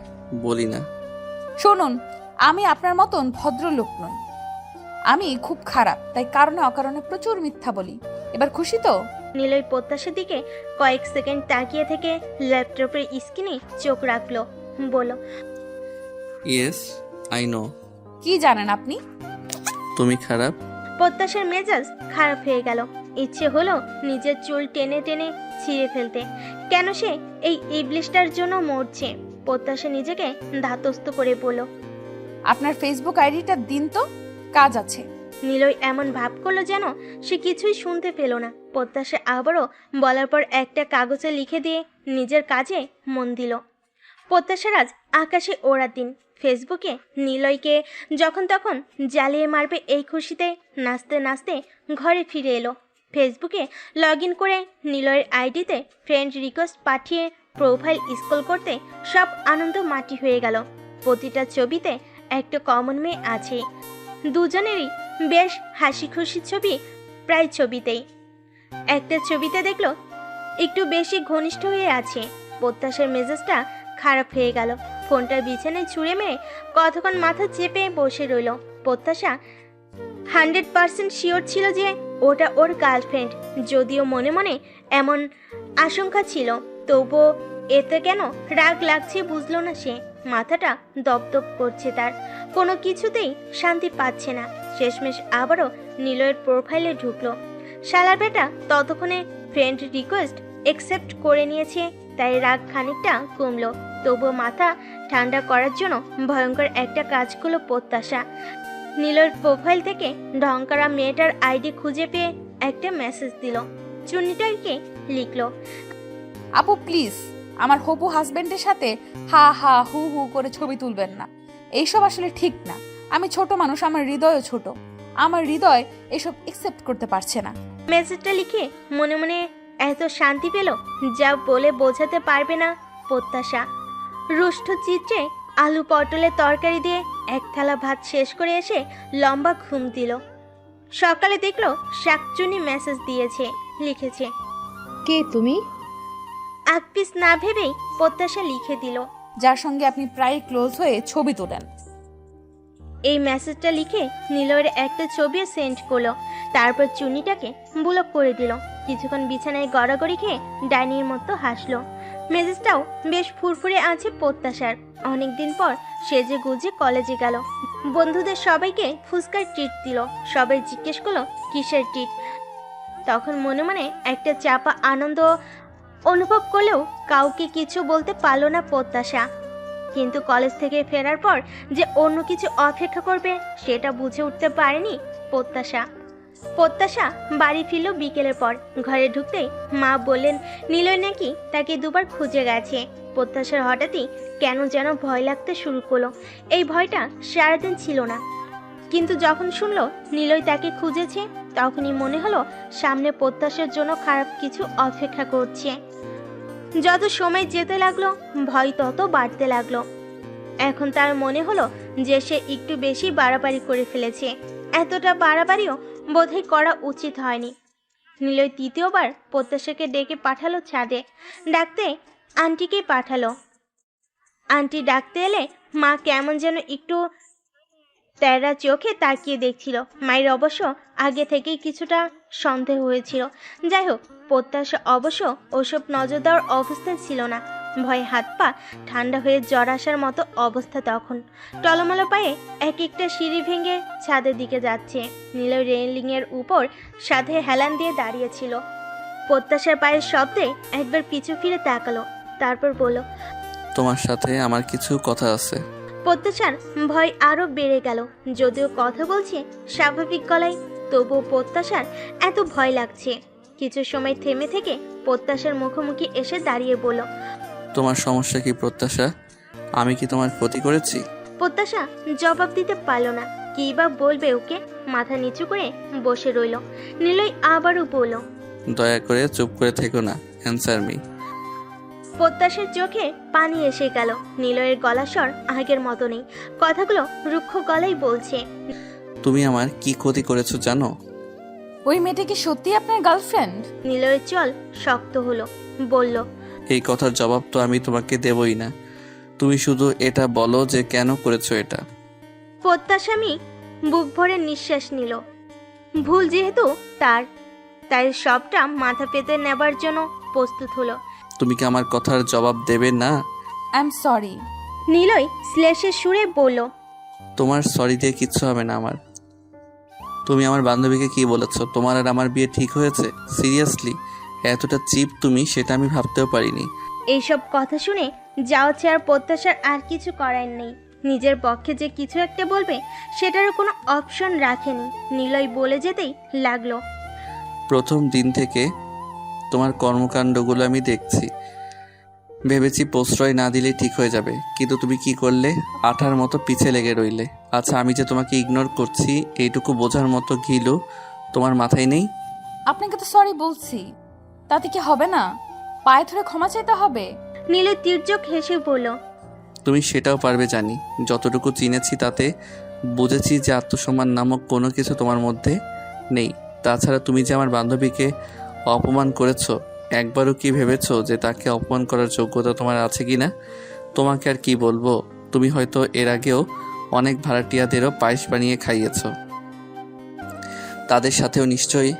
বলি না। শুনুন, আমি আপনার মতন ভদ্রলোক নই। আমি খুব খারাপ, তাই কারণে অকারণে প্রচুর মিথ্যা বলি। এবার খুশি তো? নিলয় প্রত্যাশার দিকে কয়েক সেকেন্ড তাকিয়ে থেকে ল্যাপটপের স্ক্রিনে চোখ রাখলো, বলল, ইয়েস আই নো। কি জানেন আপনি? তুমি খারাপ। প্রত্যাশার মেজাজ খারাপ হয়ে গেল। ইচ্ছে হলো নিজের চুল টেনে টেনে ছিঁড়ে ফেলতে। কেন সে এই ইবলিশটার জন্য মরছে? প্রত্যাশা নিজেকে ধাতস্থ করে বলল, আপনার ফেসবুক আইডিটা দিন তো, কাজ আছে। নিলয় এমন ভাব করলো যেন সে কিছুই শুনতে পেল না। প্রত্যাশা আবারও বলার পর একটা কাগজে লিখে দিয়ে নিজের কাজে মন দিল। প্রত্যাশার আজ আকাশে ওড়ার দিন। ফেসবুকে নিলয়কে যখন তখন জ্বালিয়ে মারবে এই খুশিতে নাচতে নাচতে ঘরে ফিরে এলো। ফেসবুকে লগ ইন করে নিলয়ের আইডিতে ফ্রেন্ড রিকোয়েস্ট পাঠিয়ে প্রোফাইল স্ক্রল করতে সব আনন্দ মাটি হয়ে গেল। প্রতিটা ছবিতে একটা কমন মেয়ে আছে। দুজনেরই বেশ হাসি খুশি ছবি প্রায় ছবিতেই। একটা ছবিতে দেখলো একটু বেশি ঘনিষ্ঠ হয়ে আছে। প্রত্যাশার মেজাজটা খারাপ হয়ে গেল। ফোনটা বিছানায় ছুঁড়ে মেরে কতক্ষণ মাথা চেপে বসে রইল। প্রত্যাশা 100% শিওর ছিল যে ওটা ওর গার্লফ্রেন্ড। যদিও মনে মনে এমন আশঙ্কা ছিল, তবুও এতে কেন রাগ লাগছে বুঝলো না সে। মাথাটা দপদপ করছে তার, কোনো কিছুতেই শান্তি পাচ্ছে না। শেষমেশ আবারও নিলয়ের প্রোফাইলে ঢুকলো। শালার বেটা ততক্ষণে ফ্রেন্ড রিকোয়েস্ট অ্যাকসেপ্ট করে নিয়েছে, তাই রাগ খানিকটা কমলো। তবুও মাথা ঠান্ডা করার জন্য ভয়ঙ্কর একটা কাজ করলো প্রত্যাশা। নিলয়ের প্রোফাইল থেকে ঢংকারা মেয়েটার আইডি খুঁজে পেয়ে একটা মেসেজ দিল। চুন্নিটাকে লিখলো, আপু প্লিজ আমার হবু হাজবেন্ডের সাথে হা হা হু হু করে ছবি তুলবেন না। এইসব আসলে ঠিক না। আমি ছোট মানুষ, আমার হৃদয়ও ছোট। আমার হৃদয় এসব একসেপ্ট করতে পারছে না। মেসেজটা লিখে মনে মনে এত শান্তি পেল যা বলে বোঝাতে পারবে না প্রত্যাশা। রুষ্ট চিত্রে আলু পটলের তরকারি দিয়ে এক থালা ভাত শেষ করে এসে লম্বা ঘুম দিল। সকালে দেখলো শাকচুনি মেসেজ দিয়েছে, লিখেছে, কে তুমি? আকপিস না ভেবেই প্রত্যাশা লিখে দিল, যার সঙ্গে আপনি প্রায় ক্লোজ হয়ে ছবি তোলেন। এই মেসেজটা লিখে নিলয়ের একটা ছবিও সেন্ড করলো। তারপর চুনিটাকে ব্লক করে দিল। কিছুক্ষণ বিছানায় গড়াগড়ি খেয়ে ডাইনির মতো হাসলো। মেজাজটাও বেশ ফুরফুরে আছে প্রত্যাশার। অনেকদিন পর সেজে গুজে কলেজে গেল। বন্ধুদের সবাইকে ফুচকার ট্রিট দিল। সবাই জিজ্ঞেস করলো কিসের ট্রিট। তখন মনে মনে একটা চাপা আনন্দ অনুভব করলেও কাউকে কিছু বলতে পারলো না প্রত্যাশা। কিন্তু কলেজ থেকে ফেরার পর যে অন্য কিছু অপেক্ষা করবে সেটা বুঝে উঠতে পারেনি প্রত্যাশা। প্রত্যাশা বাড়ি ফিরল বিকেলের পর। ঘরে ঢুকতেই মা বললেন নিলয় নাকি তাকে দুবার খুঁজে গেছে। প্রত্যাশার হঠাৎই কেন যেন ভয় লাগতে শুরু করলো। এই ভয়টা সারাদিন ছিল না, কিন্তু যখন শুনলো নিলয় তাকে খুঁজেছে তখনই মনে হলো সামনে প্রত্যাশার জন্য খারাপ কিছু অপেক্ষা করছে। যত সময় যেতে লাগলো ভয় তত বাড়তে লাগলো। এখন তার মনে হলো যে সে একটু বেশি বাড়াবাড়ি করে ফেলেছে। এতটা বাড়াবাড়িও বোধহয় করা উচিত হয়নি। নিলয় তৃতীয়বার প্রত্যাশাকে ডেকে পাঠালো ছাদে। ডাকতে আন্টিকে পাঠালো। আন্টি ডাকতে এলে মা কেমন যেন একটু তেরা চোখে তাকিয়ে দেখছিল। মায়ের অবশ্য আগে থেকেই কিছুটা সন্দেহ হয়েছিল। যাই হোক, প্রত্যাশা অবশ্য ওসব নজর দেওয়ার অবস্থায় ছিল না। ভয়ে হাত পা ঠান্ডা হয়ে জ্বর আসার মতো অবস্থা তখন। টলমলো পায়ে এক একটা সিঁড়ি ভেঙে ছাদের দিকে যাচ্ছে। নিলয় রেলিংয়ের উপর সাথে হেলান দিয়ে দাঁড়িয়েছিল। প্রত্যাশার পায়ের শব্দে একবার পিছু ফিরে তাকালো, তারপর বলল, তোমার সাথে আমার কিছু কথা আছে। প্রত্যাশার ভয় আরো বেড়ে গেল। যদিও কথা বলছে স্বাভাবিক গলায়, তবুও প্রত্যাশার এত ভয় লাগছে। কিছু সময় থেমে থেকে প্রত্যাশার মুখোমুখি এসে দাঁড়িয়ে বলল, তোমার সমস্যা কি প্রত্যাশা? আমি কি তোমার ক্ষতি করেছি? প্রত্যাশা জবাব দিতে পারল না। কি বা বলবে ওকে? মাথা নিচু করে বসে রইল। নিলয় আবারও বলল, দয়া করে চুপ করে থেকো না, অ্যান্সার মি। প্রত্যাশার চোখে পানি এসে গেল। নিলয়ের গলা স্বর আগের মতো নেই, কথাগুলো রুক্ষ গলায় বলছে। তুমি আমার কি ক্ষতি করেছো জানো? ওই মেয়েটা কি সত্যি আপনার গার্লফ্রেন্ড? নিলয়ের চল শক্ত হলো, বলল, এই কথার জবাব তো আমি তোমাকে দেবই না। তুমি শুধু এটা বলো যে কেন করেছো এটা। প্রত্যাশামী বুক ভরে নিঃশ্বাস নিল। ভুল যেহেতু তাই সবটা মাথা পেতে নেবার জন্য প্রস্তুত হলো। তুমি কি আমার কথার জবাব দেবে না? I am sorry. নিলয় শ্লেষের সুরে বলল, তোমার সরি দিয়ে কিচ্ছু হবে না আমার। তুমি আমার বান্ধবীকে কি বলেছো তোমার আর আমার বিয়ে ঠিক হয়েছে? সিরিয়াসলি এতটা চিপ তুমি, সেটা আমি ভাবতেও পারিনি। এইসব কথা শুনে যাও চেয়ার প্রত্যাশার আর কিছু করার নেই। নিজের পক্ষে যে কিছু একটা বলবে সেটারও কোনো অপশন রাখেনি। নিলয় বলে যেতেই লাগলো, প্রথম দিন থেকে তোমার কর্মকাণ্ডগুলো আমি দেখছি। ভেবেছি প্রশ্রয় না দিলে ঠিক হয়ে যাবে, কিন্তু তুমি কি করলে? আঠার মতো পিছে লেগে রইলে। আচ্ছা, আমি যে তোমাকে ইগনোর করছি এইটুকু বোঝার মতো ঘিলু তোমার মাথায় নেই? আপনাকে তো সরি বলছি, তাতে কি হবে না? পায়ে ধরে ক্ষমা চাইতে হবে। নিলয় তির্যক হেসে বলল, তুমি সেটাও পারবে জানি। যতটুকু চিনেছি তাতে বুঝেছি যে আত্মসম্মান নামক কোনো কিছু তোমার মধ্যে নেই। তাছাড়া তুমি যে আমার বান্ধবীকে অপমান করেছো, একবারও কি ভেবেছো যে তাকে অপমান করার যোগ্যতা তোমার আছে কি না? তোমাকে আর কি বলবো, তুমি হয়তো এর আগেও অনেক ভাড়াটিয়াদেরও পায়েস বানিয়ে খাইয়েছো, তাদের সাথেও নিশ্চয়ই।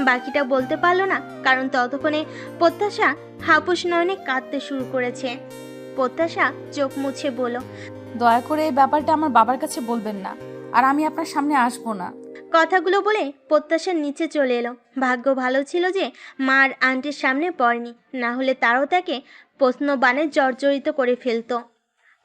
বাকিটা বলতে পারলো না, কারণ ততক্ষণে প্রত্যাশা হাপুস নয়নে কাঁদতে শুরু করেছে। প্রত্যাশা চোখ মুছে বলল, দয়া করে এই ব্যাপারটা আমার বাবার কাছে বলবেন না, আর আমি আপনার সামনে আসবো না। কথাগুলো বলে প্রত্যাশার নিচে চলে এলো। ভাগ্য ভালো ছিল যে মা আর আন্টির সামনে পড়েনি, না হলে তারাও তাকে প্রশ্নবাণে জর্জরিত করে ফেলতো।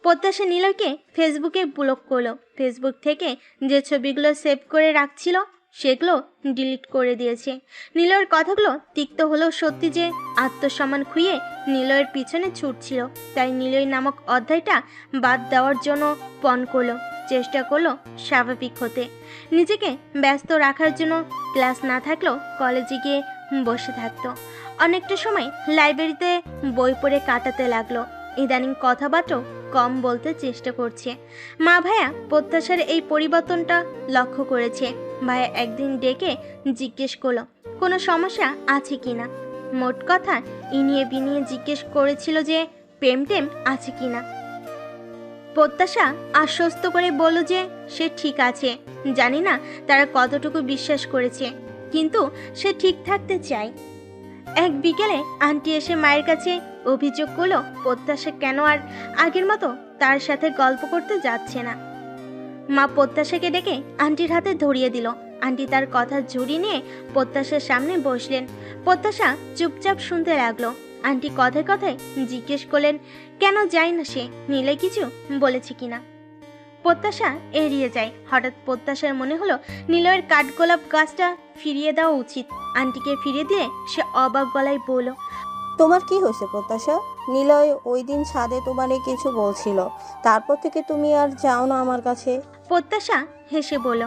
প্রত্যাশা নিলয়কে ফেসবুকে ব্লক করলো। ফেসবুক থেকে যে ছবিগুলো সেভ করে রাখছিল সেগুলো ডিলিট করে দিয়েছে। নিলয়ের কথাগুলো তিক্ত হলেও সত্যি যে আত্মসম্মান খুইয়ে নিলয়ের পিছনে ছুটছিল, তাই নিলয় নামক অধ্যায়টা বাদ দেওয়ার জন্য পণ করলো। চেষ্টা করলো স্বাভাবিক হতে, নিজেকে ব্যস্ত রাখার জন্য ক্লাস না থাকলেও কলেজে গিয়ে বসে থাকতো। অনেকটা সময় লাইব্রেরিতে বই পড়ে কাটাতে লাগলো। ইদানিং কথাবার্তাও কম বলতে চেষ্টা করছে। মা ভাইয়া প্রত্যাশার এই পরিবর্তনটা লক্ষ্য করেছে। ভাইয়া একদিন ডেকে জিজ্ঞেস করলো কোনো সমস্যা আছে কিনা। মোট কথা ইনিয়ে বিনিয়ে জিজ্ঞেস করেছিল যে প্রেম টেম আছে কিনা। প্রত্যাশা আশ্বস্ত করে বলল যে সে ঠিক আছে। জানি না তারা কতটুকু বিশ্বাস করেছে, কিন্তু সে ঠিক থাকতে চায়। এক বিকেলে আন্টি এসে মায়ের কাছে অভিযোগ করলো প্রত্যাশা কেন আর আগের মতো তার সাথে গল্প করতে যাচ্ছে না। মা প্রত্যাশাকে ডেকে আন্টির হাতে ধরিয়ে দিল। আন্টি তার কথা ঝুড়ি নিয়ে প্রত্যাশার সামনে বসলেন। প্রত্যাশা চুপচাপ শুনতে লাগলো। আন্টি কথায় কথায় জিজ্ঞেস করলেন কেন যায় না সে, নিলে কিছু বলেছে কিনা। প্রত্যাশা এড়িয়ে যায়। হঠাৎ প্রত্যাশার মনে হলো নিলয়ের কাঠগোলাপ গাছটা ফিরিয়ে দেওয়া উচিত। আন্টিকে ফিরিয়ে দিয়ে সে অবাক গলায় বলল, তোমার কি হয়েছে প্রত্যাশা? নিলয় ওই দিন ছাদে তোমারে কিছু বলছিল, তারপর থেকে তুমি আর যাও না আমার কাছে। প্রত্যাশা হেসে বলল,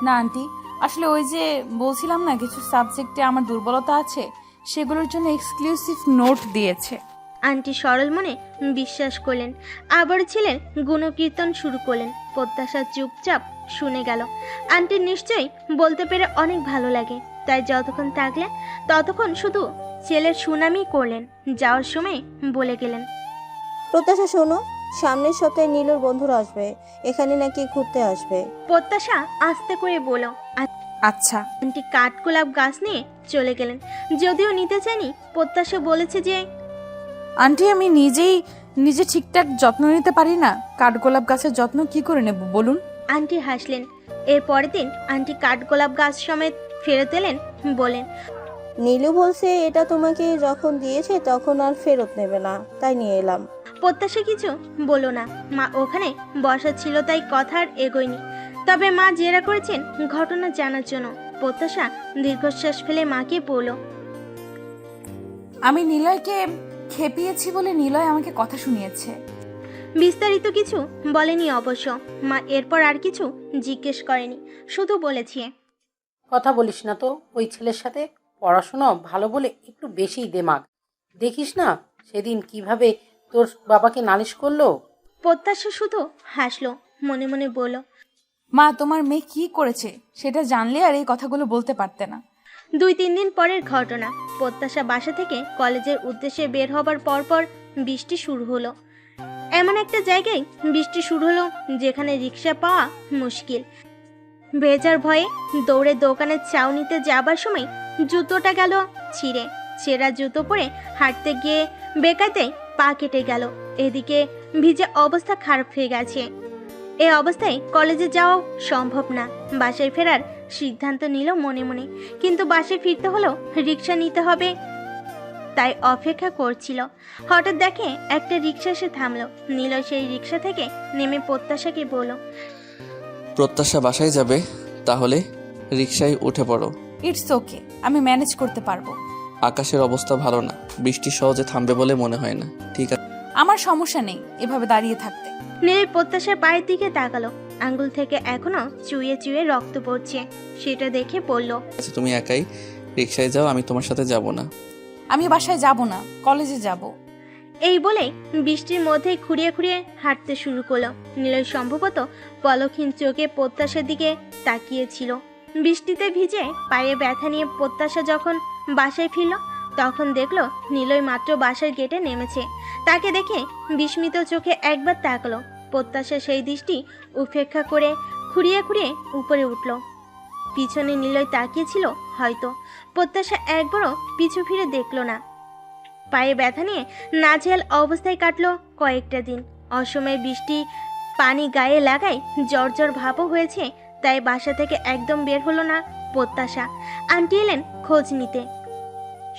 না আন্টি, আসলে ওই যে বলছিলাম না কিছু সাবজেক্টে আমার দুর্বলতা আছে, সেগুলোর জন্য এক্সক্লুসিভ নোট দিয়েছে। আন্টি সরল মনে বিশ্বাস করলেন। আবার ছেলের গুণকীর্তন শুরু করলেন। প্রত্যাশা চুপচাপ শুনে গেল। আন্টির নিশ্চয়ই বলতে পেরে অনেক ভালো লাগে, তাই যতক্ষণ থাকলেন ততক্ষণ শুধু ছেলের সুনামই করলেন। যাওয়ার সময় বলে গেলেন, প্রত্যাশা শোনো, সামনের সপ্তাহে নীলুর বন্ধুরা আসবে, এখানে নাকি ঘুরতে আসবে। প্রত্যাশা আস্তে করে বলল। আচ্ছা। আন্টি কাঠগোলাপ গাছ নিয়ে চলে গেলেন। যদিও নিতে চাইনি, প্রত্যাশা বলেছে যে আন্টি আমি নিজে ঠিকঠাক যত্ন নিতে পারি না, কাঠগোলাপ গাছের যত্ন কি করে নেব বলুন? আন্টি হাসলেন। এর পরের দিন আন্টি কাঠগোলাপ গাছ সমেত ফেরত এলেন। বলেন, নীলু বলছে এটা তোমাকে যখন দিয়েছে তখন আর ফেরত নেবে না, তাই নিয়ে এলাম। প্রত্যাশা কিছু বলো না। মা ওখানে বসা ছিল তাই কথা আর এগোয়নি। তবে মা জেরা করেছেন ঘটনা জানার জন্য। প্রত্যাশা দীর্ঘশ্বাস ফেলে মাকে বলল, আমি নিলয়কে খেপিয়েছি বলে নিলয় আমাকে কথা শুনিয়েছে। বিস্তারিত কিছু বলেনি অবশ্য। মা এরপর আর কিছু জিজ্ঞেস করেনি, শুধু বলেছে, কথা বলিস না তো ওই ছেলের সাথে, পড়াশোনা ভালো বলে একটু বেশিই দেমাগ। দেখিস না সেদিন কিভাবে তোর বাবাকে নালিশ করলো। প্রত্যাশা শুধু হাসলো, মনে মনে বলল, মা তোমার মেয়ে কি করেছে সেটা জানলে আর এই কথাগুলো বলতে পারতে না। 2-3 দিন পরের ঘটনা। প্রত্যাশা বাসা থেকে কলেজের উদ্দেশ্যে বের হবার পরপর বৃষ্টি শুরু হলো। এমন একটা জায়গায় বৃষ্টি শুরু হলো যেখানে রিক্সা পাওয়া মুশকিল। ভেজার ভয়ে দৌড়ে দোকানের চাউনিতে যাবার সময় জুতোটা গেল ছিঁড়ে। ছেঁড়া জুতো পরে হাঁটতে গিয়ে বেকাতে পা কেটে গেল। এদিকে ভিজে অবস্থা খারাপ হয়ে গেছে। এই অবস্থায় কলেজে যাওয়া সম্ভব না। বাসায় ফেরার সিদ্ধান্ত নিল মনে মনে, কিন্তু বাসায় ফিরতে হলেও রিক্সা নিতে হবে, তাই অপেক্ষা করছিল। হঠাৎ দেখে একটা রিক্সা এসে থামলো। নিলয় সেই রিক্সা থেকে নেমে প্রত্যাশাকে বলল, প্রত্যাশা বাসায় যাবে, তাহলে রিকশায় উঠে পড়ো। ইটস ওকে, আমি ম্যানেজ করতে পারবো। আকাশের অবস্থা ভালো না, বৃষ্টি সহজে থামবে বলে মনে হয় না। ঠিক আছে, আমার সমস্যা নেই এভাবে দাঁড়িয়ে থাকতে। নিলয় প্রত্যাশার পায়ের দিকে তাকালো। আঙ্গুল থেকে এখনো চুইয়ে চুইয়ে রক্ত পড়ছে। সেটা দেখে বলল, তুমি একাই রিকশায় যাও, আমি তোমার সাথে যাব না। আমি বাসায় যাব না, কলেজে যাব। এই বলে বৃষ্টির মধ্যে খুঁড়িয়ে খুঁড়িয়ে হাঁটতে শুরু করলো। নিলয় সম্ভবত পলকহীন চোখে প্রত্যাশার দিকে তাকিয়েছিল। বৃষ্টিতে ভিজে পায়ে ব্যথা নিয়ে প্রত্যাশা যখন বাসায় ফিরল তখন দেখলো নিলয় মাত্র বাসার গেটে নেমেছে। তাকে দেখে বিস্মিত চোখে একবার তাকালো। প্রত্যাশা সেই দৃষ্টি উপেক্ষা করে খুঁড়িয়ে খুঁড়িয়ে উপরে উঠল। পিছনে নিলয় তাকিয়েছিল হয়তো। প্রত্যাশা একবারও পিছু ফিরে দেখলো না। পায়ে ব্যথা নিয়ে নাজেহাল অবস্থায় কাটলো কয়েকটা দিন। অসময়ে বৃষ্টি পানি গায়ে লাগায় জ্বর জ্বর ভাবও হয়েছে, তাই বাসা থেকে একদম বের হলো না প্রত্যাশা। আন্টি এলেন খোঁজ নিতে।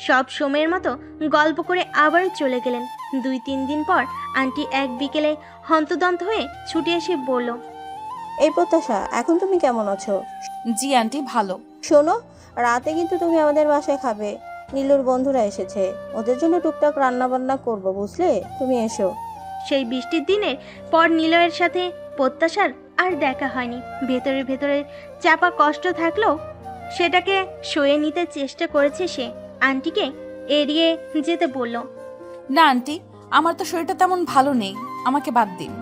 সব সময়ের মতো গল্প করে আবারও চলে গেলেন। 2-3 দিন পর আন্টি এক বিকেলে হন্তদন্ত হয়ে ছুটে এসে বলল, এই প্রত্যাশা, এখন তুমি কেমন আছো? জি আন্টি, ভালো। শোনো, রাতে কিন্তু তুমি আমাদের বাসায় খাবে। নীলুর বন্ধুরা এসেছে, ওদের জন্য টুকটাক রান্না বান্না করবো, বুঝলে? তুমি এসো। সেই বৃষ্টির দিনের পর নিলয়ের সাথে প্রত্যাশার আর দেখা হয়নি। ভেতরে ভেতরে চাপা কষ্ট থাকলেও সেটাকে সয়ে নিতে চেষ্টা করেছে সে। আন্টিকে এড়িয়ে যেতে বলল, না আন্টি, আমার তো শরীরটা তেমন ভালো নেই, আমাকে বাদ দিন।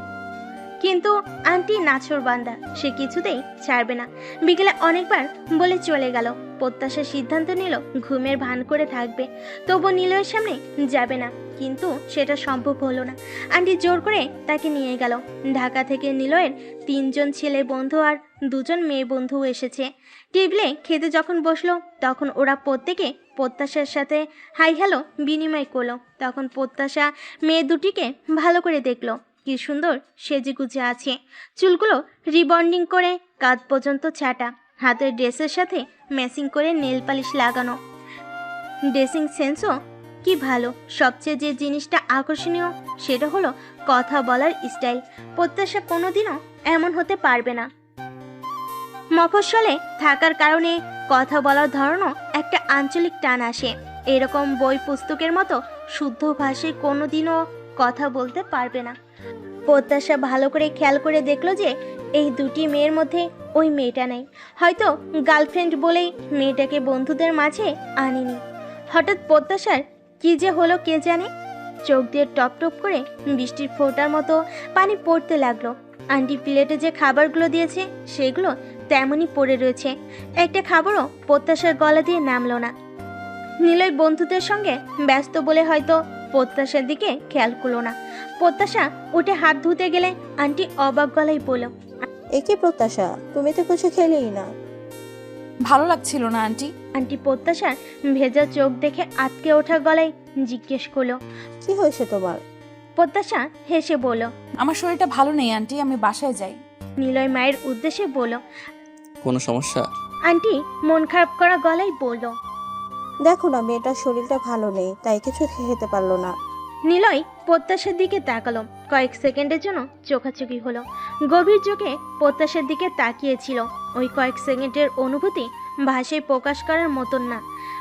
কিন্তু আন্টি নাছোড়বান্দা, সে কিছুতেই ছাড়বে না। বিকেলে অনেকবার বলে চলে গেল। প্রত্যাশা সিদ্ধান্ত নিল ঘুমের ভান করে থাকবে, তবু নিলয়ের সামনে যাবে না। কিন্তু সেটা সম্ভব হলো না। আন্টি জোর করে তাকে নিয়ে গেল। ঢাকা থেকে নিলয়ের 3 জন ছেলে বন্ধু আর 2 জন মেয়ে বন্ধু এসেছে। টেবিলে খেতে যখন বসলো তখন ওরা প্রত্যেকে প্রত্যাশার সাথে হাই হ্যালো বিনিময় করলো। তখন প্রত্যাশা মেয়ে দুটিকে ভালো করে দেখলো, কি সুন্দর সেজেগুজে আছে। চুলগুলো রিবন্ডিং করে কাঁধ পর্যন্ত ছাটা, হাতের ড্রেসের সাথে ম্যাচিং করে নেল পালিশ লাগানো। ড্রেসিং সেন্সও কি ভালো। সবচেয়ে যে জিনিসটা আকর্ষণীয় সেটা হলো কথা বলার স্টাইল। প্রত্যাশা কোনোদিনও এমন হতে পারবে না। মফস্বলে থাকার কারণে কথা বলার ধরনও একটা আঞ্চলিক টান আসে। এরকম বই পুস্তকের মতো শুদ্ধ ভাষায় কোনোদিনও কথা বলতে পারবে না। প্রত্যাশা ভালো করে খেয়াল করে দেখলো যে এই দুটি মেয়ের মধ্যে ওই মেয়েটা নেই। হয়তো গার্লফ্রেন্ড বলেই মেয়েটাকে বন্ধুদের মাঝে আনেনি। হঠাৎ প্রত্যাশার কি যে হলো কে জানে। চোখ দিয়ে টপ টপ করে বৃষ্টির ফোঁটার মতো পানি পড়তে লাগলো। আন্টি প্লেটে যে খাবারগুলো দিয়েছে সেগুলো তেমনই পড়ে রয়েছে। একটা খাবারও প্রত্যাশার গলা দিয়ে নামলো না। নিলয় বন্ধুদের সঙ্গে ব্যস্ত বলে হয়তো প্রত্যাশার দিকে খেয়াল করলো না। প্রত্যাশা উঠে হাত ধুতে গেলে আন্টি অবাক গলায় বলল, একে প্রত্যাশা, তুমি তো কিছু খেলেই না। ভালো লাগছিল না আন্টি। আন্টি প্রত্যাশার ভেজা চোখ দেখে আটকে ওঠা গলায় জিজ্ঞেস করলো, কি হয়েছে তোমার? প্রত্যাশা হেসে বলল। আমার শরীরটা ভালো নেই আন্টি, আমি বাসায় যাই। নিলয় মায়ের উদ্দেশ্যে বলল। কোনো সমস্যা? আন্টি মন খারাপ করা গলায় বলল, দেখো না, মেয়েটার শরীরটা ভালো নেই, তাই কিছু খেতে পারলো না। নিলয় প্রত্যাশার দিকে তাকালো। কয়েক সেকেন্ডের জন্য চোখাচোখি হলো। গভীর চোখে প্রত্যাশার দিকে তাকিয়েছিল। ওই কয়েক সেকেন্ডের অনুভূতি ভাষায় প্রকাশ করার মতন না।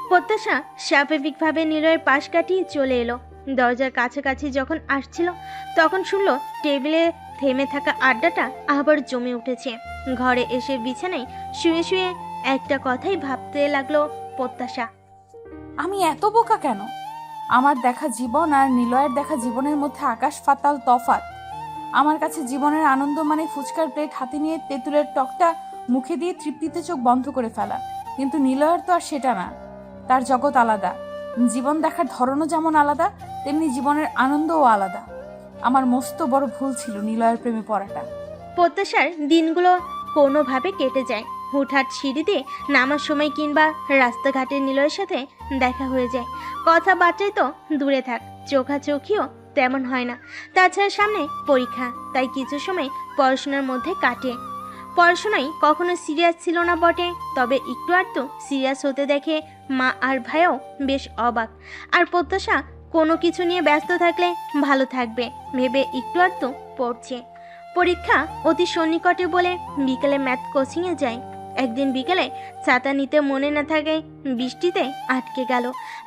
প্রত্যাশা স্বাভাবিকভাবে নিলয়ের পাশ কাটিয়ে চলে এলো। দরজার কাছাকাছি যখন আসছিল তখন শুনলো টেবিলে থেমে থাকা আড্ডাটা আবার জমে উঠেছে। ঘরে এসে বিছানায় শুয়ে শুয়ে একটা কথাই ভাবতে লাগলো প্রত্যাশা। আমি এত বোকা কেন? আমার দেখা জীবন আর নিলয়ের দেখা জীবনের মধ্যে আকাশ পাতাল তফাৎ। আমার কাছে জীবনের আনন্দ মানে ফুচকার প্লেট হাতে নিয়ে তেঁতুলের টকটা মুখে দিয়ে তৃপ্তিতে চোখ বন্ধ করে ফেলা। কিন্তু নিলয়ের তো আর সেটা না। তার জগৎ আলাদা। জীবন দেখার ধরনও যেমন আলাদা, তেমনি জীবনের আনন্দও আলাদা। আমার মস্ত বড় ভুল ছিল নিলয়ের প্রেমে পড়াটা। প্রত্যাশার দিনগুলো কোনোভাবে কেটে যায়। হুটহাট সিঁড়িতে নামার সময় কিংবা রাস্তাঘাটে নিলয়ের সাথে দেখা হয়ে যায়। কথাবার্তায় তো দূরে থাক, চোখাচোখিও তেমন হয় না। তাছাড়া সামনে পরীক্ষা, তাই কিছু সময় পড়াশোনার মধ্যে কাটে। পড়াশোনায় কখনো সিরিয়াস ছিল না বটে, তবে একটু আধটু সিরিয়াস হতে দেখে মা আর ভাইও বেশ অবাক। আর প্রত্যাশা কোনো কিছু নিয়ে ব্যস্ত থাকলে ভালো থাকবে ভেবে একটু আধটু পড়ছে। পরীক্ষা অতি সন্নিকটে বলে বিকেলে ম্যাথ কোচিংয়ে যায়। একদিন বিকেলে ছাতা নিতে মনে না থাকায় বৃষ্টিতে আটকে গেল।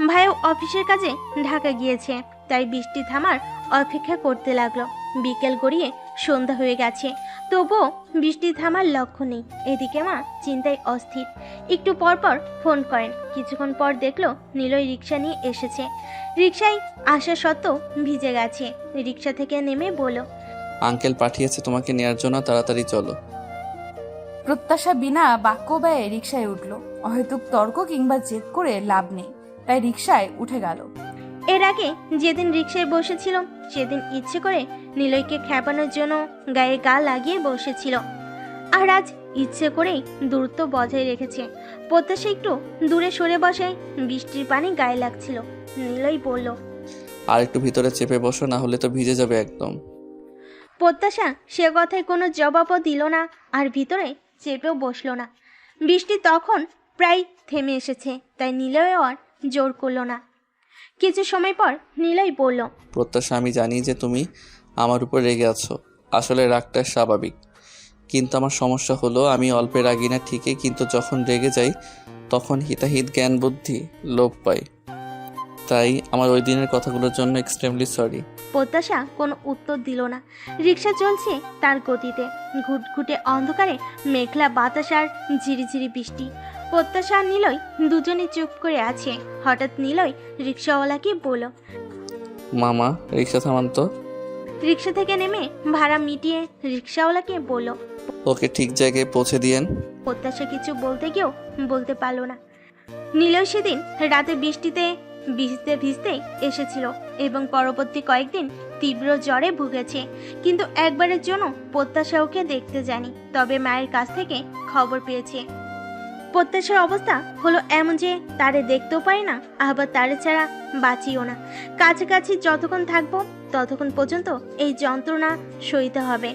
ভাইও অফিসের কাজে ঢাকা গিয়েছে, তাই বৃষ্টি থামার অপেক্ষা করতে লাগলো। বিকেল গড়িয়ে সন্ধ্যা হয়ে গেছে, তবুও বৃষ্টি থামার লক্ষ্য নেই। এদিকে মা চিন্তায় অস্থির। একটু পর পর ফোন করেন। কিছুক্ষণ পর দেখলো নিলয় রিক্সা নিয়ে এসেছে। রিক্সায় আসা সত্ত্বেও ভিজে গেছে। রিক্সা থেকে নেমে বলল, আঙ্কেল পাঠিয়েছে তোমাকে নেয়ার জন্য, তাড়াতাড়ি চলো। প্রত্যাশা বিনা বাক্য ব্যয়ে রিকশায় উঠল। অহেতুক তর্ক কিংবা জেদ করে লাভ নেই, তাই রিকশায় উঠে গেল। এর আগে যেদিন রিক্সায় বসেছিল সেদিন ইচ্ছে করে নিলয়কে খেপানোর জন্য গায়ে গা লাগিয়ে বসেছিল, আর আজ ইচ্ছে করেই দূরত্ব বজায় রেখেছে। প্রত্যাশা একটু দূরে সরে বসায় বৃষ্টির পানি গায়ে লাগছিল। নিলয় বলল, আর একটু ভিতরে চেপে বসো, না হলে তো ভিজে যাবে একদম। প্রত্যাশা সে কথায় কোনো জবাবও দিল না, আর ভিতরে চেপেও বসলো না। বৃষ্টি তখন প্রায় থেমে এসেছে, তাই নিলয় আর জোর করলো না। কিছু সময় পর নিলয় বলল, প্রত্যাশা, আমি জানি যে তুমি আমার উপর রেগে আছো। আসলে রাগটা স্বাভাবিক, কিন্তু আমার সমস্যা হলো আমি অল্পে রাগি না ঠিকই, কিন্তু যখন রেগে যাই তখন হিতাহিত জ্ঞান বুদ্ধি লোপ পাই। তাই আমার ওই দিনের কথাগুলোর জন্য এক্সট্রিমলি সরি। প্রত্যাশা কোনো উত্তর দিল না। রিক্সা চলছে তার গতিতে। ঘুটঘুটে অন্ধকারে মেঘলা বাতাস আর ঝিরিঝিরি বৃষ্টি। প্রত্যাশা আর নিলয় দুজনে চুপ করে আছে। হঠাৎ নিলয় রিক্সাওয়ালাকে বলল, মামা, রিক্সা থামান তো। রিক্সা থেকে নেমে ভাড়া মিটিয়ে রিক্সাওয়ালাকে বলল। ওকে ঠিক জায়গায় পৌঁছে দিয়েন। প্রত্যাশা কিছু বলতে গিয়েও বলতে পারল না। নিলয় সেদিন রাতে বৃষ্টিতে ভিজতে ভিজতেই এসেছিল এবং পরবর্তী কয়েকদিন তীব্র জ্বরে ভুগেছে, কিন্তু একবারের জন্য প্রত্যাশা ওকে দেখতে যায়নি। তবে মায়ের কাছ থেকে খবর পেয়েছে। প্রত্যাশার অবস্থা হলো এমন যে তারে দেখতেও পারি না, আবার তারে ছাড়া বাঁচিও না। কাছাকাছি যতক্ষণ থাকবো ততক্ষণ পর্যন্ত এই যন্ত্রণা সইতে হবে।